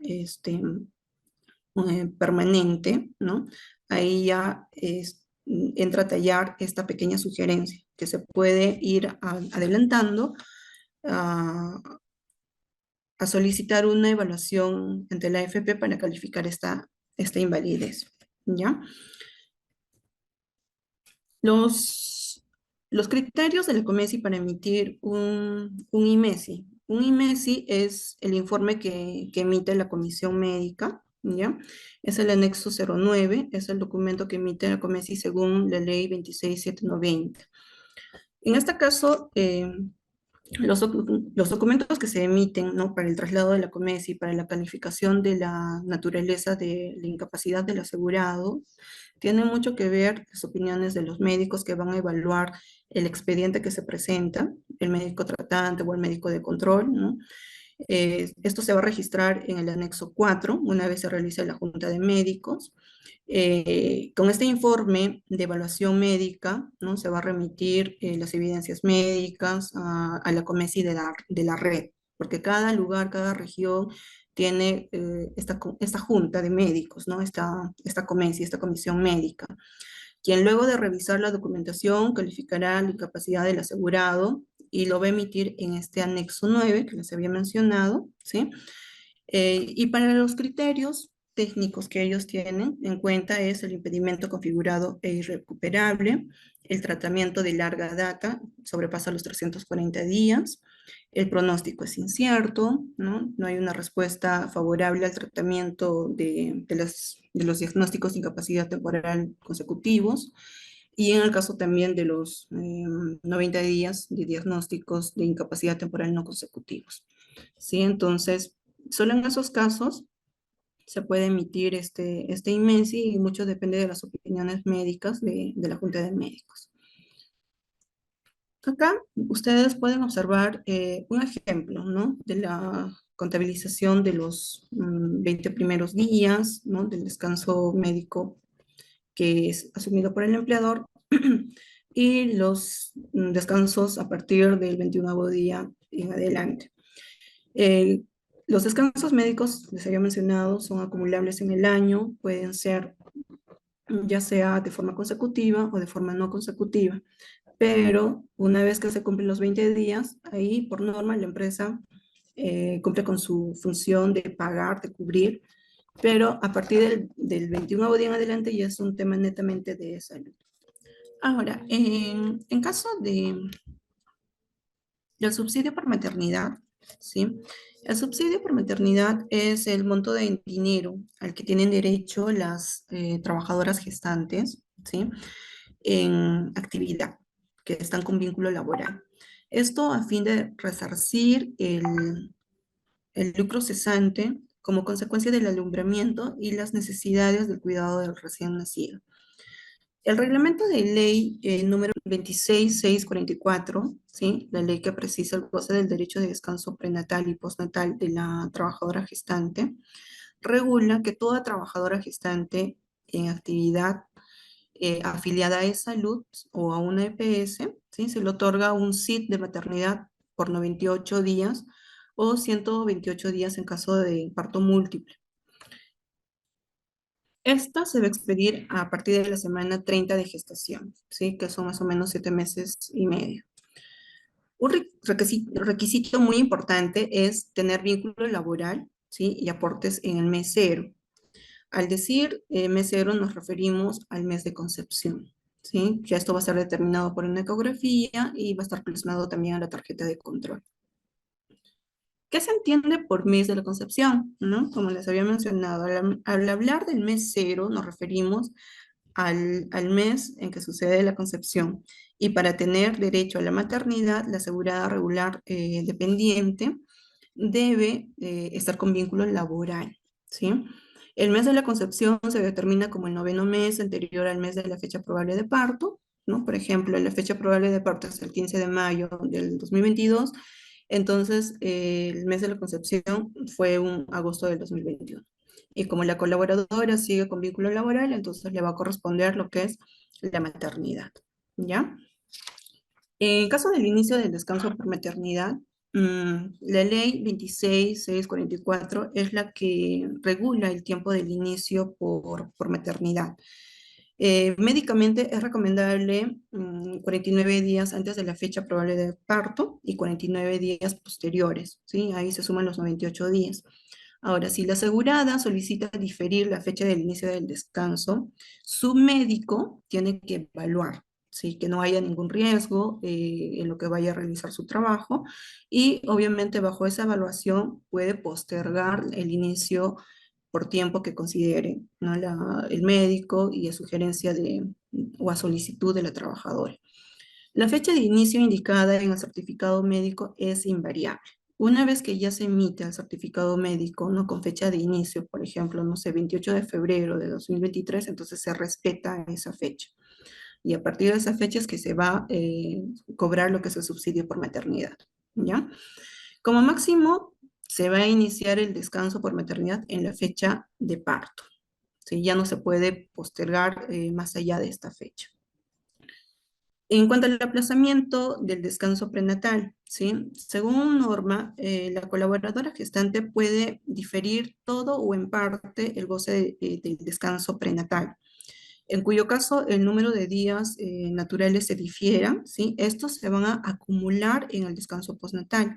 permanente, ¿no? Ahí ya entra a tallar esta pequeña sugerencia, que se puede ir adelantando a, a solicitar una evaluación ante la AFP para calificar esta invalidez, ¿ya? Los criterios de la COMECI para emitir un IMESI. Un IMESI es el informe que emite la Comisión Médica, ¿ya? Es el anexo 09, es el documento que emite la COMECI según la ley 26790. En este caso, los documentos que se emiten, ¿no?, para el traslado de la COMECI, para la calificación de la naturaleza de la incapacidad del asegurado, tienen mucho que ver las opiniones de los médicos que van a evaluar el expediente que se presenta, el médico tratante o el médico de control, ¿no? Esto se va a registrar en el anexo 4, una vez se realice la junta de médicos. Con este informe de evaluación médica, ¿no?, se va a remitir las evidencias médicas a la COMECI de la red, porque cada lugar, cada región tiene esta junta de médicos, ¿no?, esta COMECI, esta comisión médica, quien luego de revisar la documentación calificará la incapacidad del asegurado y lo va a emitir en este anexo 9 que les había mencionado, ¿sí? Y para los criterios técnicos que ellos tienen en cuenta es el impedimento configurado e irrecuperable, el tratamiento de larga data, sobrepasa los 340 días, el pronóstico es incierto, ¿no? No hay una respuesta favorable al tratamiento de los diagnósticos de incapacidad temporal consecutivos, y en el caso también de los 90 días de diagnósticos de incapacidad temporal no consecutivos. ¿Sí? Entonces, solo en esos casos se puede emitir este IMESI y mucho depende de las opiniones médicas de la Junta de Médicos. Acá ustedes pueden observar un ejemplo, ¿no?, de la contabilización de los 20 primeros días, ¿no?, del descanso médico que es asumido por el empleador y los descansos a partir del 21º día en adelante. Eh, los descansos médicos, les había mencionado, son acumulables en el año, pueden ser ya sea de forma consecutiva o de forma no consecutiva, pero una vez que se cumplen los 20 días, ahí por norma la empresa cumple con su función de pagar, de cubrir pero a partir del 21 día en adelante ya es un tema netamente de salud. Ahora, en caso del subsidio por maternidad, ¿sí? El subsidio por maternidad es el monto de dinero al que tienen derecho las trabajadoras gestantes, ¿sí? En actividad, que están con vínculo laboral. Esto a fin de resarcir el lucro cesante como consecuencia del alumbramiento y las necesidades del cuidado del recién nacido. El reglamento de ley número 26644, ¿sí? La ley que precisa el goce del derecho de descanso prenatal y postnatal de la trabajadora gestante, regula que toda trabajadora gestante en actividad afiliada a salud o a una EPS, ¿sí? Se le otorga un SID de maternidad por 98 días o 128 días en caso de parto múltiple. Esta se va a expedir a partir de la semana 30 de gestación, ¿sí? Que son más o menos 7 meses y medio. Un requisito muy importante es tener vínculo laboral, ¿sí? Y aportes en el mes cero. Al decir mes cero nos referimos al mes de concepción, ¿sí? Ya esto va a ser determinado por una ecografía y va a estar plasmado también en la tarjeta de control. ¿Qué se entiende por mes de la concepción? ¿No? Como les había mencionado, al hablar del mes cero nos referimos al mes en que sucede la concepción. Y para tener derecho a la maternidad, la asegurada regular dependiente debe estar con vínculo laboral, ¿sí? El mes de la concepción se determina como el noveno mes anterior al mes de la fecha probable de parto, ¿no? Por ejemplo, la fecha probable de parto es el 15 de mayo del 2022, entonces el mes de la concepción fue un agosto del 2021. Y como la colaboradora sigue con vínculo laboral, entonces le va a corresponder lo que es la maternidad, ¿ya? En caso del inicio del descanso por maternidad, la ley 26644 es la que regula el tiempo del inicio por maternidad. Médicamente es recomendable 49 días antes de la fecha probable de parto y 49 días posteriores, ¿sí? Ahí se suman los 98 días. Ahora, si la asegurada solicita diferir la fecha del inicio del descanso, su médico tiene que evaluar, ¿sí? Que no haya ningún riesgo en lo que vaya a realizar su trabajo y obviamente bajo esa evaluación puede postergar el inicio por tiempo que considere, ¿no? El médico y a sugerencia o a solicitud de la trabajadora. La fecha de inicio indicada en el certificado médico es invariable. Una vez que ya se emite el certificado médico, ¿no? Con fecha de inicio, por ejemplo, no sé, 28 de febrero de 2023, entonces se respeta esa fecha. Y a partir de esa fecha es que se va a cobrar lo que es el subsidio por maternidad, ¿ya? Como máximo, se va a iniciar el descanso por maternidad en la fecha de parto, ¿sí? Ya no se puede postergar más allá de esta fecha. En cuanto al aplazamiento del descanso prenatal, ¿sí? Según norma, la colaboradora gestante puede diferir todo o en parte el goce del descanso prenatal, en cuyo caso el número de días naturales se difiera, ¿sí? Estos se van a acumular en el descanso postnatal.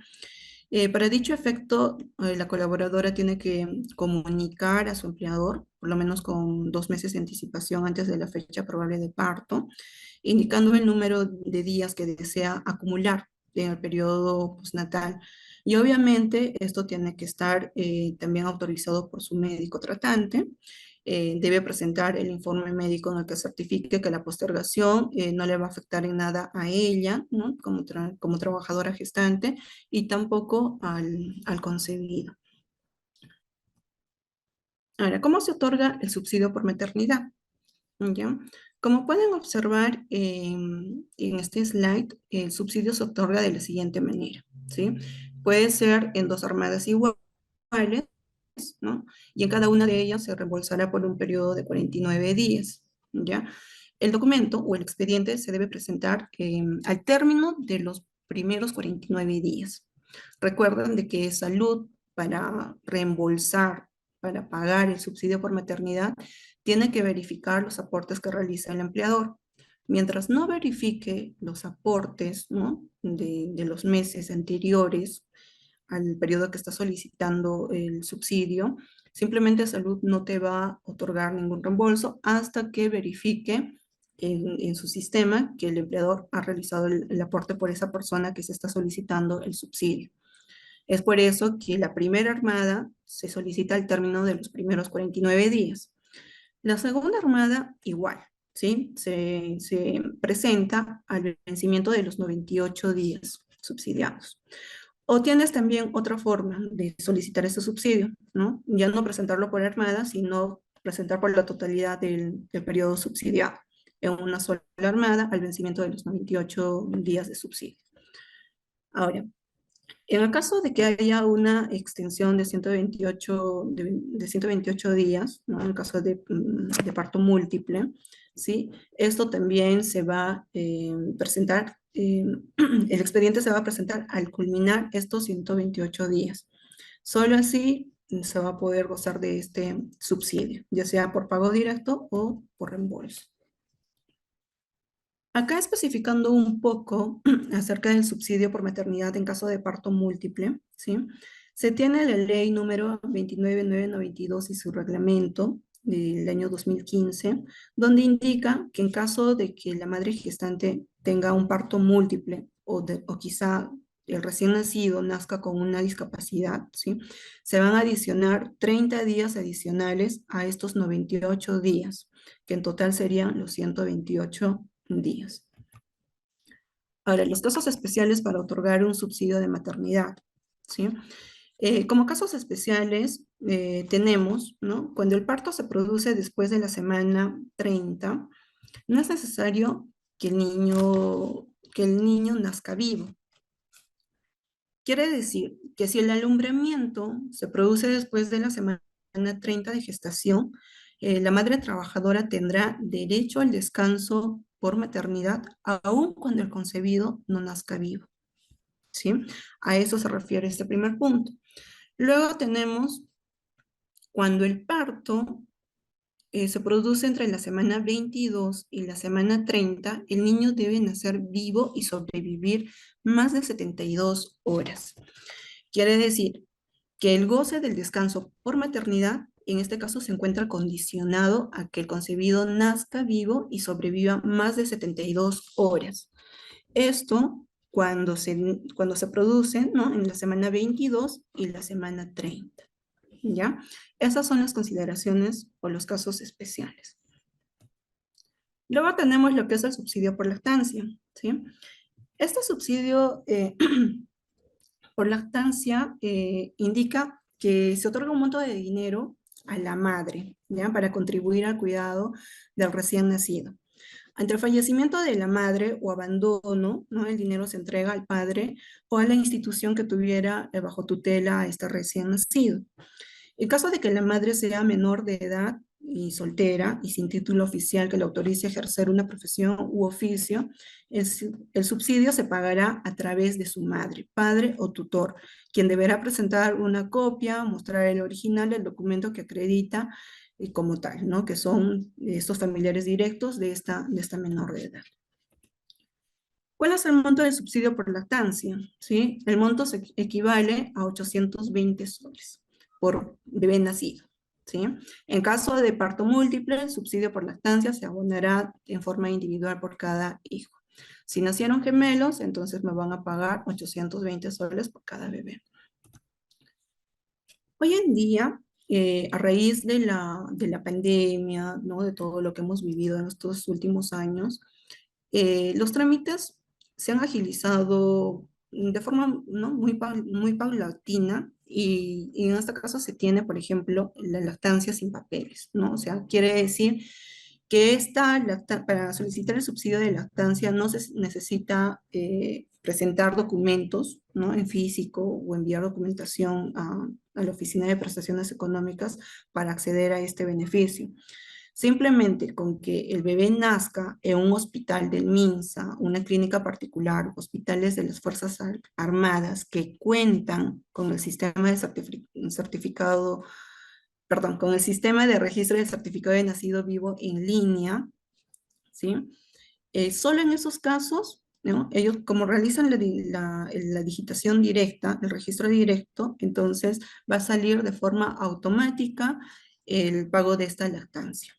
Para dicho efecto, la colaboradora tiene que comunicar a su empleador, por lo menos con 2 meses de anticipación antes de la fecha probable de parto, indicando el número de días que desea acumular en el periodo postnatal. Y obviamente esto tiene que estar también autorizado por su médico tratante. Debe presentar el informe médico en el que certifique que la postergación no le va a afectar en nada a ella, ¿no? Como trabajadora gestante y tampoco al concebido. Ahora, ¿cómo se otorga el subsidio por maternidad? ¿Ya? Como pueden observar en este slide, el subsidio se otorga de la siguiente manera, ¿sí? Puede ser en dos armadas iguales, ¿no? Y en cada una de ellas se reembolsará por un periodo de 49 días, ¿ya? El documento o el expediente se debe presentar al término de los primeros 49 días. Recuerden de que salud para reembolsar, para pagar el subsidio por maternidad, tiene que verificar los aportes que realiza el empleador. Mientras no verifique los aportes, ¿no? de los meses anteriores al periodo que está solicitando el subsidio, Simplemente salud no te va a otorgar ningún reembolso hasta que verifique en su sistema que el empleador ha realizado el aporte por esa persona que se está solicitando el subsidio. Es por eso que la primera armada se solicita al término de los primeros 49 días. La segunda armada, igual, ¿sí? Se presenta al vencimiento de los 98 días subsidiados. O tienes también otra forma de solicitar ese subsidio, ¿no? Ya no presentarlo por armada, sino presentar por la totalidad del periodo subsidiado en una sola armada al vencimiento de los 98 días de subsidio. Ahora, en el caso de que haya una extensión de 128 días, ¿no? En el caso de parto múltiple, ¿sí? Esto también se va a presentar, el expediente se va a presentar al culminar estos 128 días. Solo así se va a poder gozar de este subsidio, ya sea por pago directo o por reembolso. Acá especificando un poco acerca del subsidio por maternidad en caso de parto múltiple, ¿sí? Se tiene la ley número 29992 y su reglamento del año 2015, donde indica que en caso de que la madre gestante tenga un parto múltiple o quizá el recién nacido nazca con una discapacidad, ¿sí? Se van a adicionar 30 días adicionales a estos 98 días, que en total serían los 128 días. Ahora, los casos especiales para otorgar un subsidio de maternidad, ¿sí? Como casos especiales tenemos, ¿no? Cuando el parto se produce después de la semana 30, no es necesario que el niño nazca vivo. Quiere decir que si el alumbramiento se produce después de la semana 30 de gestación, la madre trabajadora tendrá derecho al descanso por maternidad, aun cuando el concebido no nazca vivo, ¿sí? A eso se refiere este primer punto. Luego tenemos cuando el parto se produce entre la semana 22 y la semana 30, el niño debe nacer vivo y sobrevivir más de 72 horas. Quiere decir que el goce del descanso por maternidad, en este caso, se encuentra condicionado a que el concebido nazca vivo y sobreviva más de 72 horas. Esto cuando se produce, ¿no? En la semana 22 y la semana 30, ¿ya? Esas son las consideraciones o los casos especiales. Luego tenemos lo que es el subsidio por lactancia, ¿sí? Este subsidio por lactancia indica que se otorga un monto de dinero a la madre, ¿ya? Para contribuir al cuidado del recién nacido. Ante el fallecimiento de la madre o abandono, ¿no? El dinero se entrega al padre o a la institución que tuviera bajo tutela a este recién nacido. En caso de que la madre sea menor de edad y soltera y sin título oficial que le autorice a ejercer una profesión u oficio, el subsidio se pagará a través de su madre, padre o tutor, quien deberá presentar una copia, mostrar el original del documento que acredita como tal, ¿no? Que son estos familiares directos de esta menor de edad. ¿Cuál es el monto del subsidio por lactancia? ¿Sí? El monto se equivale a 820 soles por bebé nacido, ¿sí? En caso de parto múltiple, el subsidio por lactancia se abonará en forma individual por cada hijo. Si nacieron gemelos, entonces me van a pagar 820 soles por cada bebé. Hoy en día, a raíz de la pandemia, ¿no? De todo lo que hemos vivido en estos últimos años, los trámites se han agilizado de forma, ¿no? muy paulatina y en este caso se tiene, por ejemplo, la lactancia sin papeles, ¿no? O sea, quiere decir que para solicitar el subsidio de lactancia no se necesita presentar documentos, ¿no? En físico o enviar documentación a la Oficina de Prestaciones Económicas para acceder a este beneficio. Simplemente con que el bebé nazca en un hospital del MINSA, una clínica particular, hospitales de las Fuerzas Armadas que cuentan con el sistema de certificado, perdón, con el sistema de registro del certificado de nacido vivo en línea, ¿sí? Solo en esos casos ¿no? Ellos, como realizan la digitación directa, el registro directo, entonces va a salir de forma automática el pago de esta lactancia.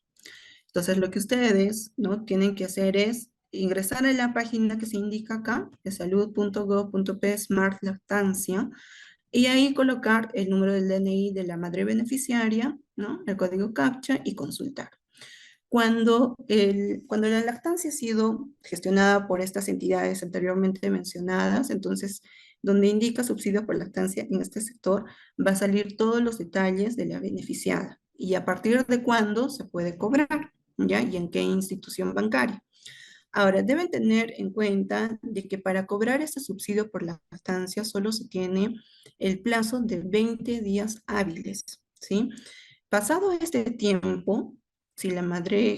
Entonces, lo que ustedes, ¿no?, tienen que hacer es ingresar a la página que se indica acá, de salud.gov.p Smart Lactancia, y ahí colocar el número del DNI de la madre beneficiaria, ¿no?, el código CAPTCHA y consultar. Cuando la lactancia ha sido gestionada por estas entidades anteriormente mencionadas, entonces, donde indica subsidio por lactancia en este sector, va a salir todos los detalles de la beneficiada y a partir de cuándo se puede cobrar, ¿ya? Y en qué institución bancaria. Ahora, deben tener en cuenta de que para cobrar este subsidio por lactancia solo se tiene el plazo de 20 días hábiles, ¿sí? Pasado este tiempo, si la madre,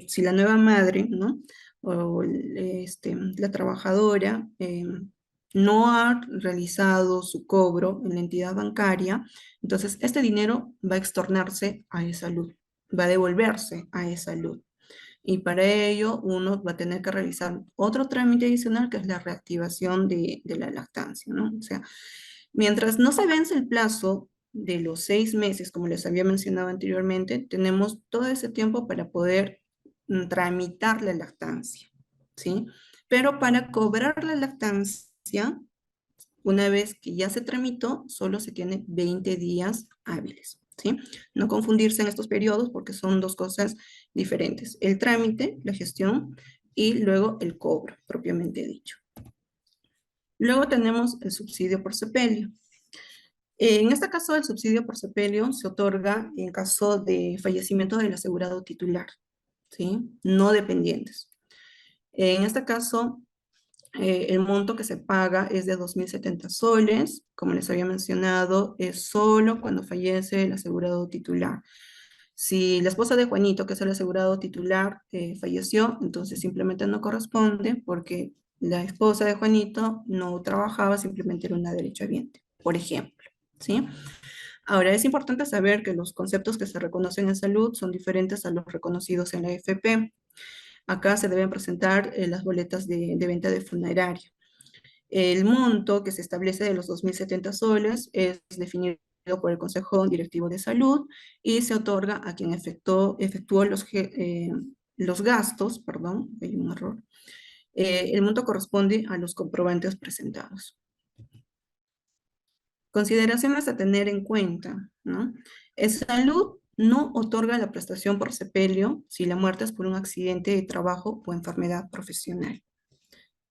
si la nueva madre, ¿no? O la trabajadora no ha realizado su cobro en la entidad bancaria, entonces este dinero va a extornarse a e-salud, va a devolverse a e-salud. Y para ello uno va a tener que realizar otro trámite adicional que es la reactivación de la lactancia, ¿no? O sea, mientras no se vence el plazo de los 6 meses, como les había mencionado anteriormente, tenemos todo ese tiempo para poder tramitar la lactancia, ¿sí? Pero para cobrar la lactancia, una vez que ya se tramitó, solo se tiene 20 días hábiles, ¿sí? No confundirse en estos periodos porque son dos cosas diferentes. El trámite, la gestión, y luego el cobro, propiamente dicho. Luego tenemos el subsidio por sepelio. En este caso, el subsidio por sepelio se otorga en caso de fallecimiento del asegurado titular, ¿sí? No dependientes. En este caso, el monto que se paga es de 2.070 soles. Como les había mencionado, es solo cuando fallece el asegurado titular. Si la esposa de Juanito, que es el asegurado titular, falleció, entonces simplemente no corresponde porque la esposa de Juanito no trabajaba, simplemente era una derechohabiente, por ejemplo, ¿sí? Ahora, es importante saber que los conceptos que se reconocen en salud son diferentes a los reconocidos en la AFP. Acá se deben presentar las boletas de venta de funeraria. El monto que se establece de los 2.070 soles es definido por el Consejo Directivo de Salud y se otorga a quien efectuó los gastos, perdón, hay un error. El monto corresponde a los comprobantes presentados. Consideraciones a tener en cuenta, ¿no? Salud no otorga la prestación por sepelio si la muerte es por un accidente de trabajo o enfermedad profesional,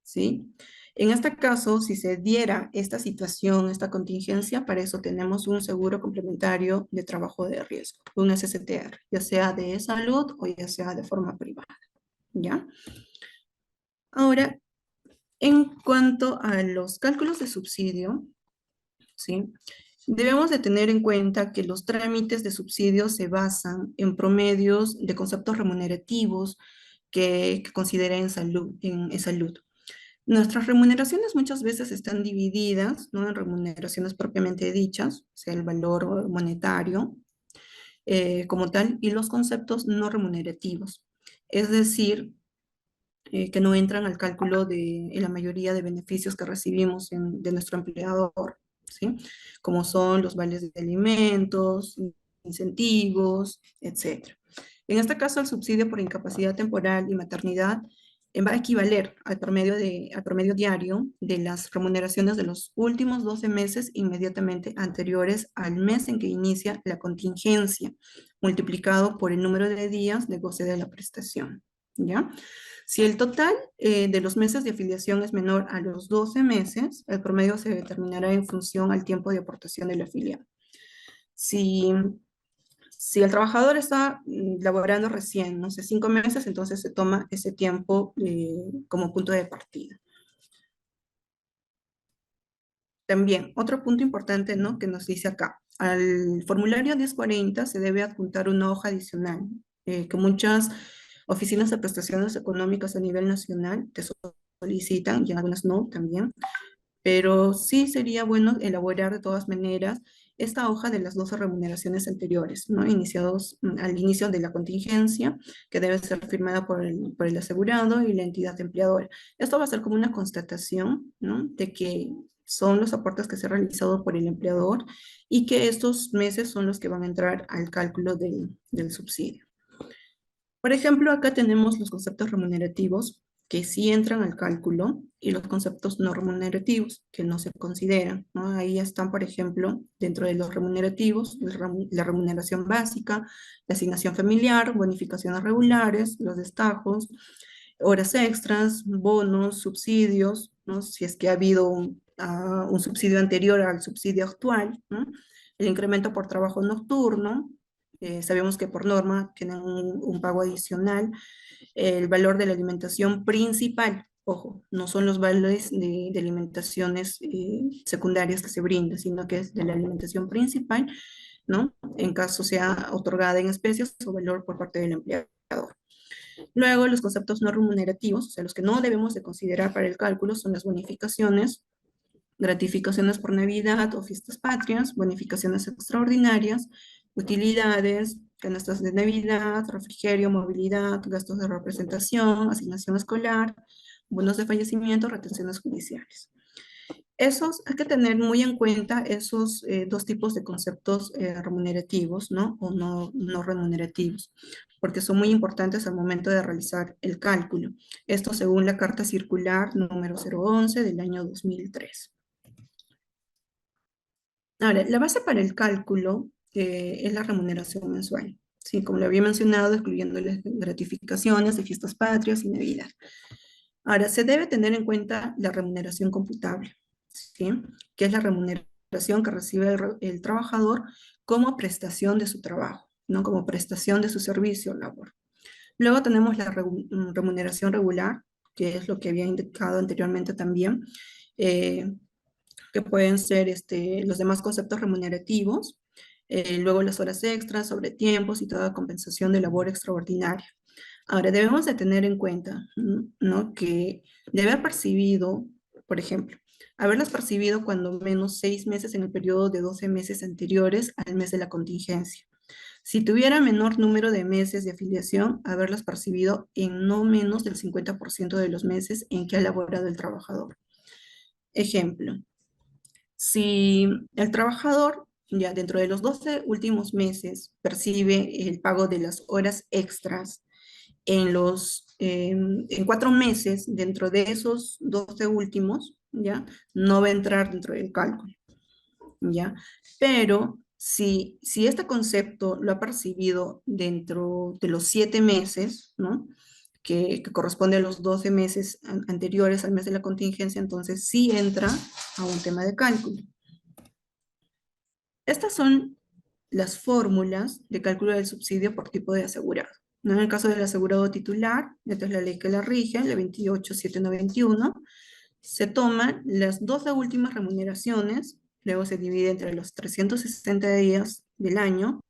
¿sí? En este caso, si se diera esta situación, esta contingencia, para eso tenemos un seguro complementario de trabajo de riesgo, un SSTR, ya sea de salud o ya sea de forma privada, ¿ya? Ahora, en cuanto a los cálculos de subsidio, ¿sí? Debemos de tener en cuenta que los trámites de subsidio se basan en promedios de conceptos remunerativos que considera en salud. Nuestras remuneraciones muchas veces están divididas, ¿no?, en remuneraciones propiamente dichas, o sea, el valor monetario como tal, y los conceptos no remunerativos. Es decir, que no entran al cálculo en la mayoría de beneficios que recibimos de nuestro empleador, ¿sí? Como son los vales de alimentos, incentivos, etc. En este caso, el subsidio por incapacidad temporal y maternidad va a equivaler al promedio diario de las remuneraciones de los últimos 12 meses inmediatamente anteriores al mes en que inicia la contingencia, multiplicado por el número de días de goce de la prestación, ¿ya? Si el total de los meses de afiliación es menor a los 12 meses, el promedio se determinará en función al tiempo de aportación del afiliado. Si el trabajador está laborando recién, no sé, 5 meses, entonces se toma ese tiempo como punto de partida. También, otro punto importante, ¿no?, que nos dice acá, al formulario 1040 se debe adjuntar una hoja adicional, que muchas oficinas de prestaciones económicas a nivel nacional te solicitan, y algunas no también, pero sí sería bueno elaborar de todas maneras esta hoja de las 12 remuneraciones anteriores, ¿no? Iniciados al inicio de la contingencia, que debe ser firmada por el asegurado y la entidad empleadora. Esto va a ser como una constatación, ¿no? De que son los aportes que se han realizado por el empleador y que estos meses son los que van a entrar al cálculo del subsidio. Por ejemplo, acá tenemos los conceptos remunerativos que sí entran al cálculo y los conceptos no remunerativos que no se consideran, ¿no? Ahí están, por ejemplo, dentro de los remunerativos, la remuneración básica, la asignación familiar, bonificaciones regulares, los destajos, horas extras, bonos, subsidios, ¿no? Si es que ha habido un subsidio anterior al subsidio actual, ¿no? El incremento por trabajo nocturno, sabemos que por norma tienen un pago adicional, el valor de la alimentación principal, ojo, no son los valores de alimentaciones secundarias que se brindan, sino que es de la alimentación principal, ¿no? En caso sea otorgada en especies o valor por parte del empleador. Luego, los conceptos no remunerativos, o sea, los que no debemos de considerar para el cálculo son las bonificaciones, gratificaciones por Navidad o fiestas patrias, bonificaciones extraordinarias, utilidades, canastas de Navidad, refrigerio, movilidad, gastos de representación, asignación escolar, bonos de fallecimiento, retenciones judiciales. Esos, hay que tener muy en cuenta esos dos tipos de conceptos remunerativos, ¿no? O no remunerativos, porque son muy importantes al momento de realizar el cálculo. Esto según la Carta Circular número 011 del año 2003. Ahora, la base para el cálculo es la remuneración mensual. Sí, como lo había mencionado, excluyendo las gratificaciones de fiestas patrias y Navidad. Ahora, se debe tener en cuenta la remuneración computable, ¿sí? Que es la remuneración que recibe el trabajador como prestación de su trabajo, no como prestación de su servicio o labor. Luego tenemos la remuneración regular, que es lo que había indicado anteriormente también, eh, que pueden ser los demás conceptos remunerativos, luego las horas extras, sobre tiempos y toda compensación de labor extraordinaria. Ahora, debemos de tener en cuenta, ¿no? Que de haber percibido, por ejemplo, haberlas percibido cuando menos 6 meses en el periodo de 12 meses anteriores al mes de la contingencia. Si tuviera menor número de meses de afiliación, haberlas percibido en no menos del 50% de los meses en que ha laborado el trabajador. Ejemplo, si el trabajador ya dentro de los 12 últimos meses percibe el pago de las horas extras en 4 meses, dentro de esos 12 últimos, ¿ya? No va a entrar dentro del cálculo, ¿ya? Pero si este concepto lo ha percibido dentro de los 7 meses, ¿no? Que corresponde a los 12 meses anteriores al mes de la contingencia, entonces sí entra a un tema de cálculo. Estas son las fórmulas de cálculo del subsidio por tipo de asegurado. ¿No? En el caso del asegurado titular, esta es la ley que la rige, la 28791, se toman las 12 últimas remuneraciones, luego se divide entre los 360 días del año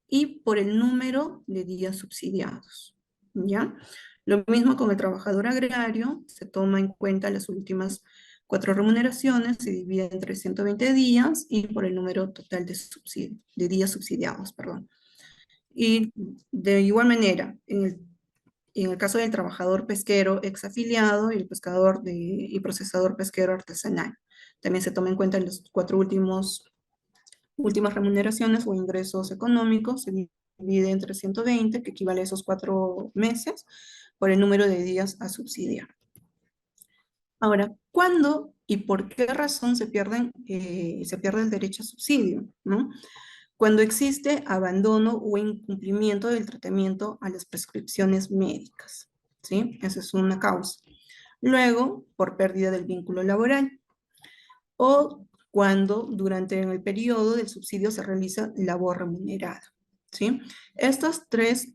y por el número de días subsidiados. ¿Ya? Lo mismo con el trabajador agrario, se toma en cuenta las últimas 4 remuneraciones, se divide entre 120 días y por el número total de días subsidiados, perdón. Y de igual manera, en el caso del trabajador pesquero exafiliado y el pescador y procesador pesquero artesanal, también se toma en cuenta las 4 últimas remuneraciones o ingresos económicos, se divide entre 120, que equivale a esos 4 meses, por el número de días a subsidiar. Ahora, ¿cuándo y por qué razón se pierde el derecho a subsidio? ¿No? Cuando existe abandono o incumplimiento del tratamiento a las prescripciones médicas, ¿sí? Esa es una causa. Luego, por pérdida del vínculo laboral o cuando durante el periodo del subsidio se realiza labor remunerada, ¿sí? Estos tres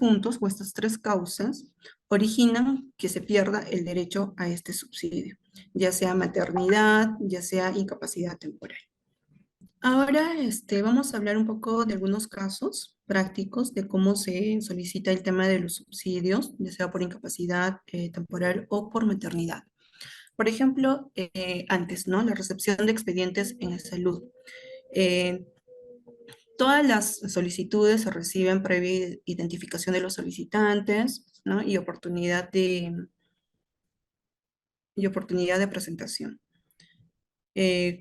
puntos o estas tres causas originan que se pierda el derecho a este subsidio, ya sea maternidad, ya sea incapacidad temporal. Ahora vamos a hablar un poco de algunos casos prácticos de cómo se solicita el tema de los subsidios, ya sea por incapacidad temporal o por maternidad. Por ejemplo, antes, ¿no? La recepción de expedientes en la salud. Eh, Todas las solicitudes se reciben previa identificación de los solicitantes, ¿no? Y oportunidad de presentación. En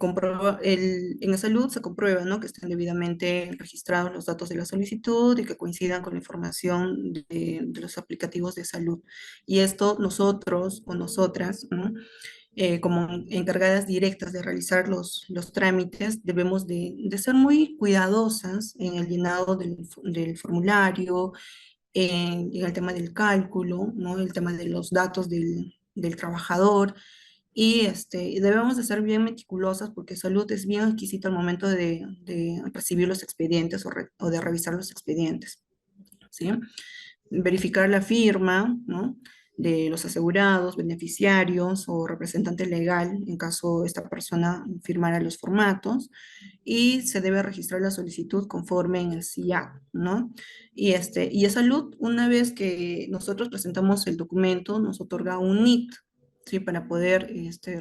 la salud se comprueba, ¿no? Que estén debidamente registrados los datos de la solicitud y que coincidan con la información de los aplicativos de salud. Y esto nosotros o nosotras, ¿no? Como encargadas directas de realizar los trámites, debemos de ser muy cuidadosas en el llenado del formulario, en el tema del cálculo, ¿no? El tema de los datos del trabajador. Y debemos de ser bien meticulosas porque salud es bien exquisita al momento de recibir los expedientes o de revisar los expedientes, ¿sí? Verificar la firma, ¿no? De los asegurados, beneficiarios o representante legal, en caso esta persona firmara los formatos, y se debe registrar la solicitud conforme en el SIAC, ¿no? Y a salud, una vez que nosotros presentamos el documento, nos otorga un NIT, ¿sí? Para poder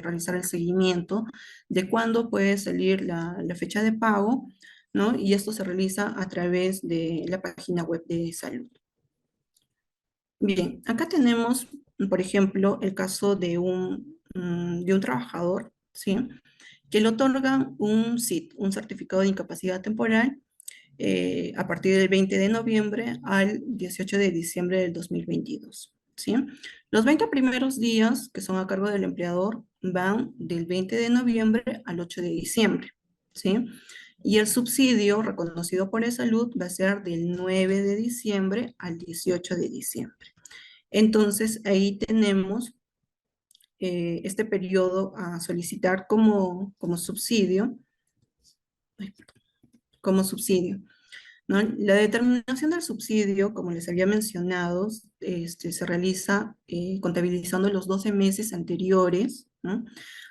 realizar el seguimiento de cuándo puede salir la fecha de pago, ¿no? Y esto se realiza a través de la página web de salud. Bien, acá tenemos, por ejemplo, el caso de un trabajador, ¿sí? Que le otorgan un CIT, un certificado de incapacidad temporal, a partir del 20 de noviembre al 18 de diciembre del 2022, ¿sí? Los 20 primeros días que son a cargo del empleador van del 20 de noviembre al 8 de diciembre, ¿sí? Y el subsidio reconocido por el salud va a ser del 9 de diciembre al 18 de diciembre. Entonces, ahí tenemos este periodo a solicitar como subsidio, como subsidio, ¿no? La determinación del subsidio, como les había mencionado, se realiza contabilizando los 12 meses anteriores, ¿no?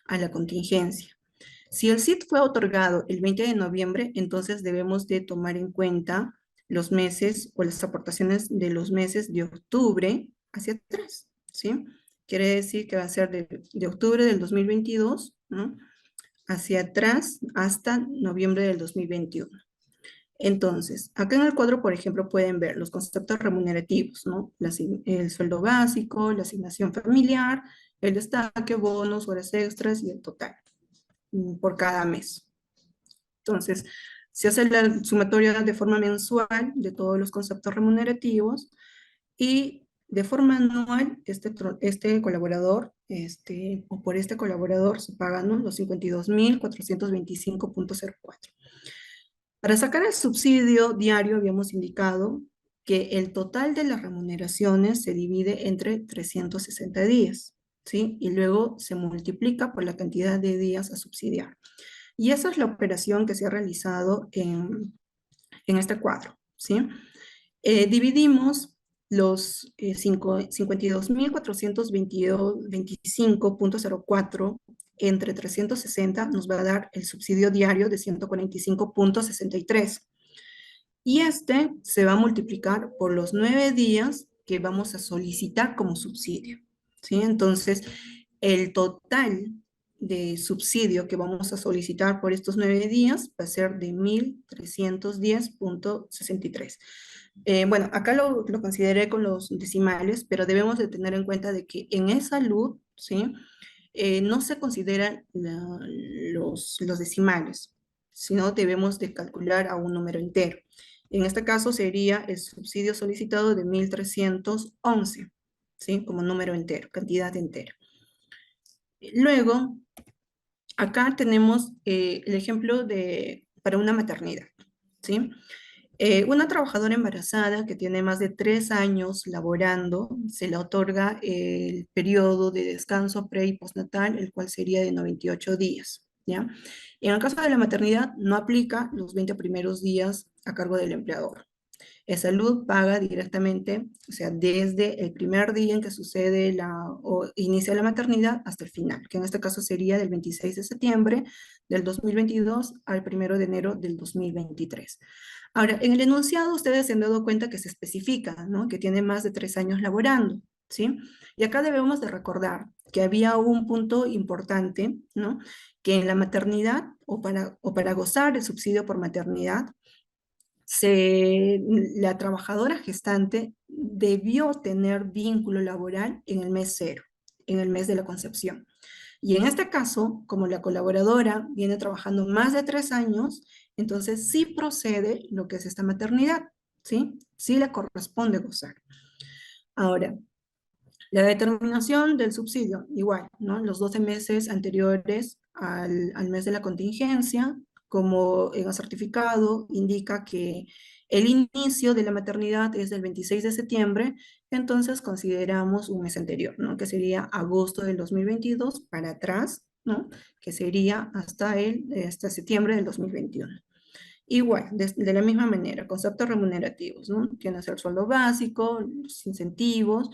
A la contingencia. Si el CIT fue otorgado el 20 de noviembre, entonces debemos de tomar en cuenta los meses o las aportaciones de los meses de octubre hacia atrás, ¿sí? Quiere decir que va a ser de octubre del 2022, ¿no? Hacia atrás hasta noviembre del 2021. Entonces, acá en el cuadro, por ejemplo, pueden ver los conceptos remunerativos, ¿no? El sueldo básico, la asignación familiar, el destaque, bonos, horas extras y el total por cada mes. Entonces, se hace la sumatoria de forma mensual de todos los conceptos remunerativos y de forma anual este colaborador, o por este colaborador se pagan, ¿no? Los 52.425.04. Para sacar el subsidio diario habíamos indicado que el total de las remuneraciones se divide entre 360 días, ¿sí? Y luego se multiplica por la cantidad de días a subsidiar. Y esa es la operación que se ha realizado en este cuadro, ¿sí? Dividimos los 52.425.04 entre 360, nos va a dar el subsidio diario de 145.63. Y este se va a multiplicar por los 9 días que vamos a solicitar como subsidio, ¿sí? Entonces, el total de subsidio que vamos a solicitar por estos 9 días va a ser de 1.310.63. Bueno, acá lo consideré con los decimales, pero debemos de tener en cuenta de que en e-salud, ¿sí? No se consideran los decimales, sino debemos de calcular a un número entero. En este caso sería el subsidio solicitado de 1.311, ¿sí? Como número entero, cantidad entera. Luego, acá tenemos el ejemplo para una maternidad, ¿sí? Una trabajadora embarazada que tiene más de 3 años laborando, se le otorga el periodo de descanso pre y postnatal, el cual sería de 98 días, ¿ya? Y en el caso de la maternidad, no aplica los 20 primeros días a cargo del empleador. Salud paga directamente, o sea, desde el primer día en que sucede o inicia la maternidad hasta el final, que en este caso sería del 26 de septiembre del 2022 al 1 de enero del 2023. Ahora, en el enunciado ustedes se han dado cuenta que se especifica, ¿no? Que tiene más de 3 años laborando. ¿sí? Y acá debemos de recordar que había un punto importante, ¿no? Que en la maternidad o para gozar el subsidio por maternidad, la trabajadora gestante debió tener vínculo laboral en el mes cero, en el mes de la concepción. Y en este caso, como la colaboradora viene trabajando más de 3 años, entonces sí procede lo que es esta maternidad, ¿sí? Sí le corresponde gozar. Ahora, la determinación del subsidio, igual, ¿no? Los 12 meses anteriores al mes de la contingencia, como en el certificado indica que el inicio de la maternidad es del 26 de septiembre, entonces consideramos un mes anterior, ¿no? Que sería agosto del 2022 para atrás, ¿no? Que sería hasta septiembre del 2021. Igual, de la misma manera, conceptos remunerativos, ¿no? Tienes el sueldo básico, los incentivos,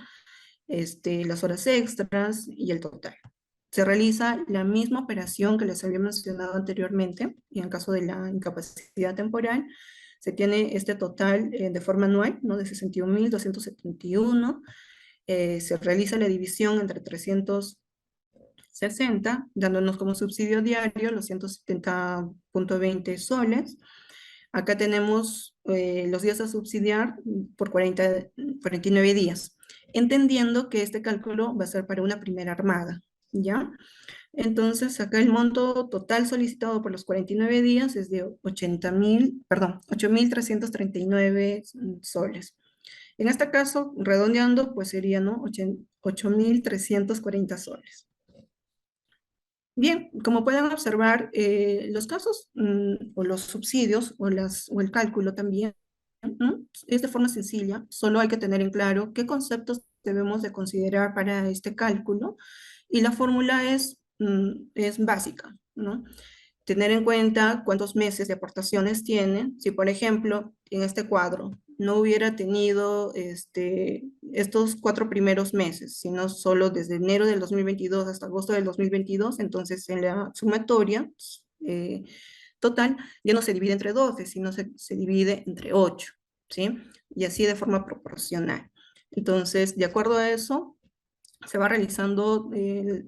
las horas extras y el total. Se realiza la misma operación que les había mencionado anteriormente, y en caso de la incapacidad temporal, se tiene este total de forma anual, ¿no? De 61.271. Se realiza la división entre 360, dándonos como subsidio diario los 170.20 soles. Acá tenemos los días a subsidiar por 49 días, entendiendo que este cálculo va a ser para una primera armada, ¿ya? Entonces, acá el monto total solicitado por los 49 días es de 8.339 soles. En este caso, redondeando, pues serían, ¿no? 8.340 soles. Bien, como pueden observar, los casos o los subsidios o el cálculo también, ¿no? Es de forma sencilla, solo hay que tener en claro qué conceptos debemos de considerar para este cálculo y la fórmula es básica, ¿no? Tener en cuenta cuántos meses de aportaciones tiene. Si, por ejemplo, en este cuadro no hubiera tenido estos 4 primeros meses, sino solo desde enero del 2022 hasta agosto del 2022, entonces en la sumatoria total ya no se divide entre 12, sino se divide entre 8, ¿sí? Y así de forma proporcional. Entonces, de acuerdo a eso, se va realizando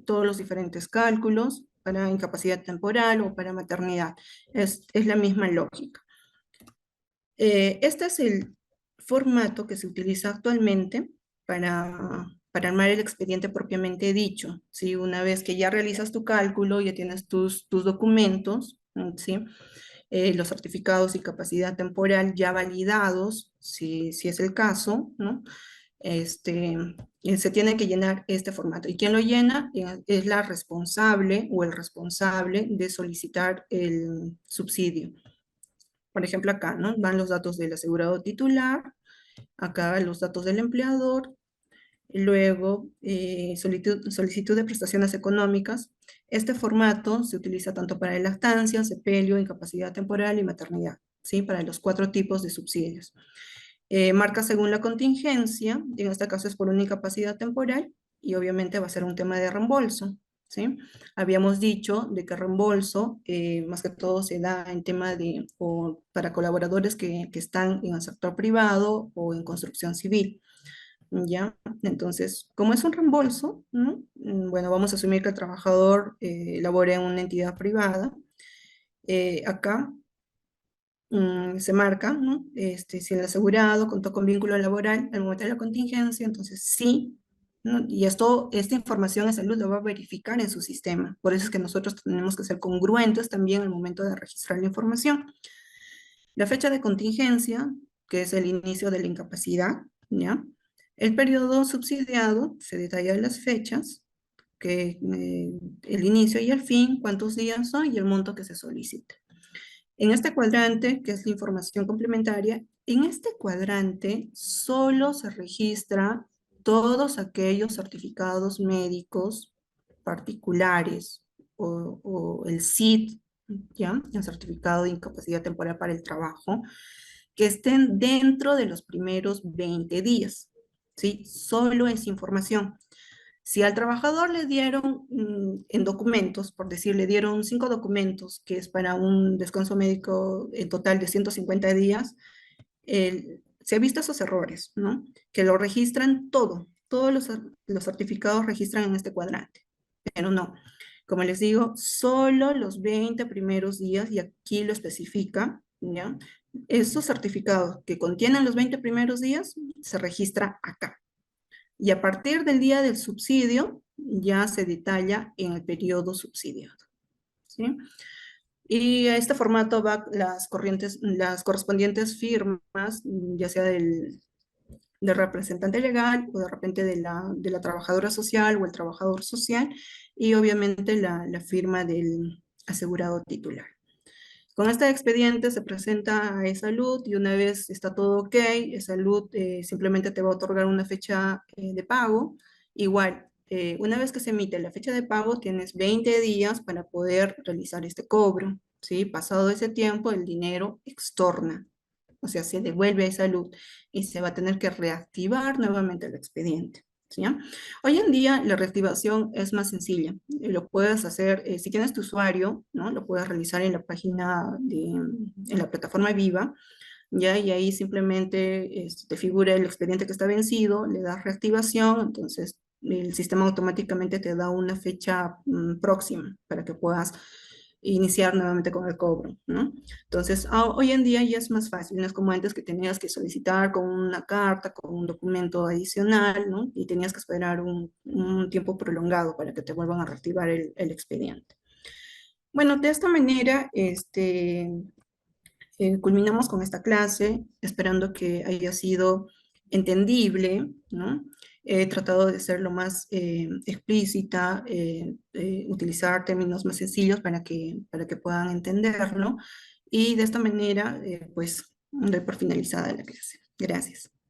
todos los diferentes cálculos para incapacidad temporal o para maternidad. Es la misma lógica. Este es el formato que se utiliza actualmente para armar el expediente propiamente dicho. ¿Sí? Una vez que ya realizas tu cálculo, ya tienes tus documentos, ¿sí? Los certificados y capacidad temporal ya validados, si es el caso, ¿no? Se tiene que llenar este formato. ¿Y quién lo llena? Es la responsable o el responsable de solicitar el subsidio. Por ejemplo, acá, ¿no? Van los datos del asegurado titular, acá los datos del empleador, y luego solicitud de prestaciones económicas. Este formato se utiliza tanto para lactancia, sepelio, incapacidad temporal y maternidad, ¿sí? Para los 4 tipos de subsidios. Marca según la contingencia, y en este caso es por una incapacidad temporal, y obviamente va a ser un tema de reembolso, ¿sí? Habíamos dicho de que reembolso, más que todo se da en tema o para colaboradores que están en el sector privado o en construcción civil, ¿ya? Entonces, como es un reembolso, ¿no? Bueno, vamos a asumir que el trabajador labora en una entidad privada. Acá se marca, ¿no? Si el asegurado contó con vínculo laboral al momento de la contingencia, entonces sí, ¿no? Y esta información de salud lo va a verificar en su sistema. Por eso es que nosotros tenemos que ser congruentes también al momento de registrar la información. La fecha de contingencia, que es el inicio de la incapacidad, ¿ya? El periodo subsidiado, se detallan las fechas, el inicio y el fin, cuántos días son y el monto que se solicita. En este cuadrante, que es la información complementaria, en este cuadrante solo se registra todos aquellos certificados médicos particulares o el CID, ¿ya? El certificado de incapacidad temporal para el trabajo, que estén dentro de los primeros 20 días, ¿sí? Solo es información. Si al trabajador le dieron en documentos, por decir, le dieron 5 documentos, que es para un descanso médico en total de 150 días, se ha visto esos errores, ¿no? Que lo registran todo, todos los certificados registran en este cuadrante, pero no. Como les digo, solo los 20 primeros días, y aquí lo especifica, ¿ya? Estos certificados que contienen los 20 primeros días se registra acá. Y a partir del día del subsidio, ya se detalla en el periodo subsidiado, ¿sí? Y a este formato van las correspondientes firmas, ya sea del representante legal o de repente de la trabajadora social o el trabajador social, y obviamente la firma del asegurado titular. Con este expediente se presenta a e-Salud y una vez está todo ok, e-Salud simplemente te va a otorgar una fecha de pago. Igual, una vez que se emite la fecha de pago, tienes 20 días para poder realizar este cobro, ¿sí? Pasado ese tiempo, el dinero extorna, o sea, se devuelve a salud y se va a tener que reactivar nuevamente el expediente. ¿Sí? Hoy en día la reactivación es más sencilla. Lo puedes hacer, si tienes tu usuario, ¿no? Lo puedes realizar en la página, en la plataforma Viva, ¿ya? Y ahí simplemente te figura el expediente que está vencido, le das reactivación, entonces el sistema automáticamente te da una fecha próxima para que puedas iniciar nuevamente con el cobro, ¿no? Entonces, hoy en día ya es más fácil, no es como antes que tenías que solicitar con una carta, con un documento adicional, ¿no? Y tenías que esperar un tiempo prolongado para que te vuelvan a reactivar el expediente. Bueno, de esta manera, culminamos con esta clase, esperando que haya sido entendible, ¿no? He tratado de ser lo más explícita, utilizar términos más sencillos para que puedan entenderlo, y de esta manera, pues, doy por finalizada la clase. Gracias.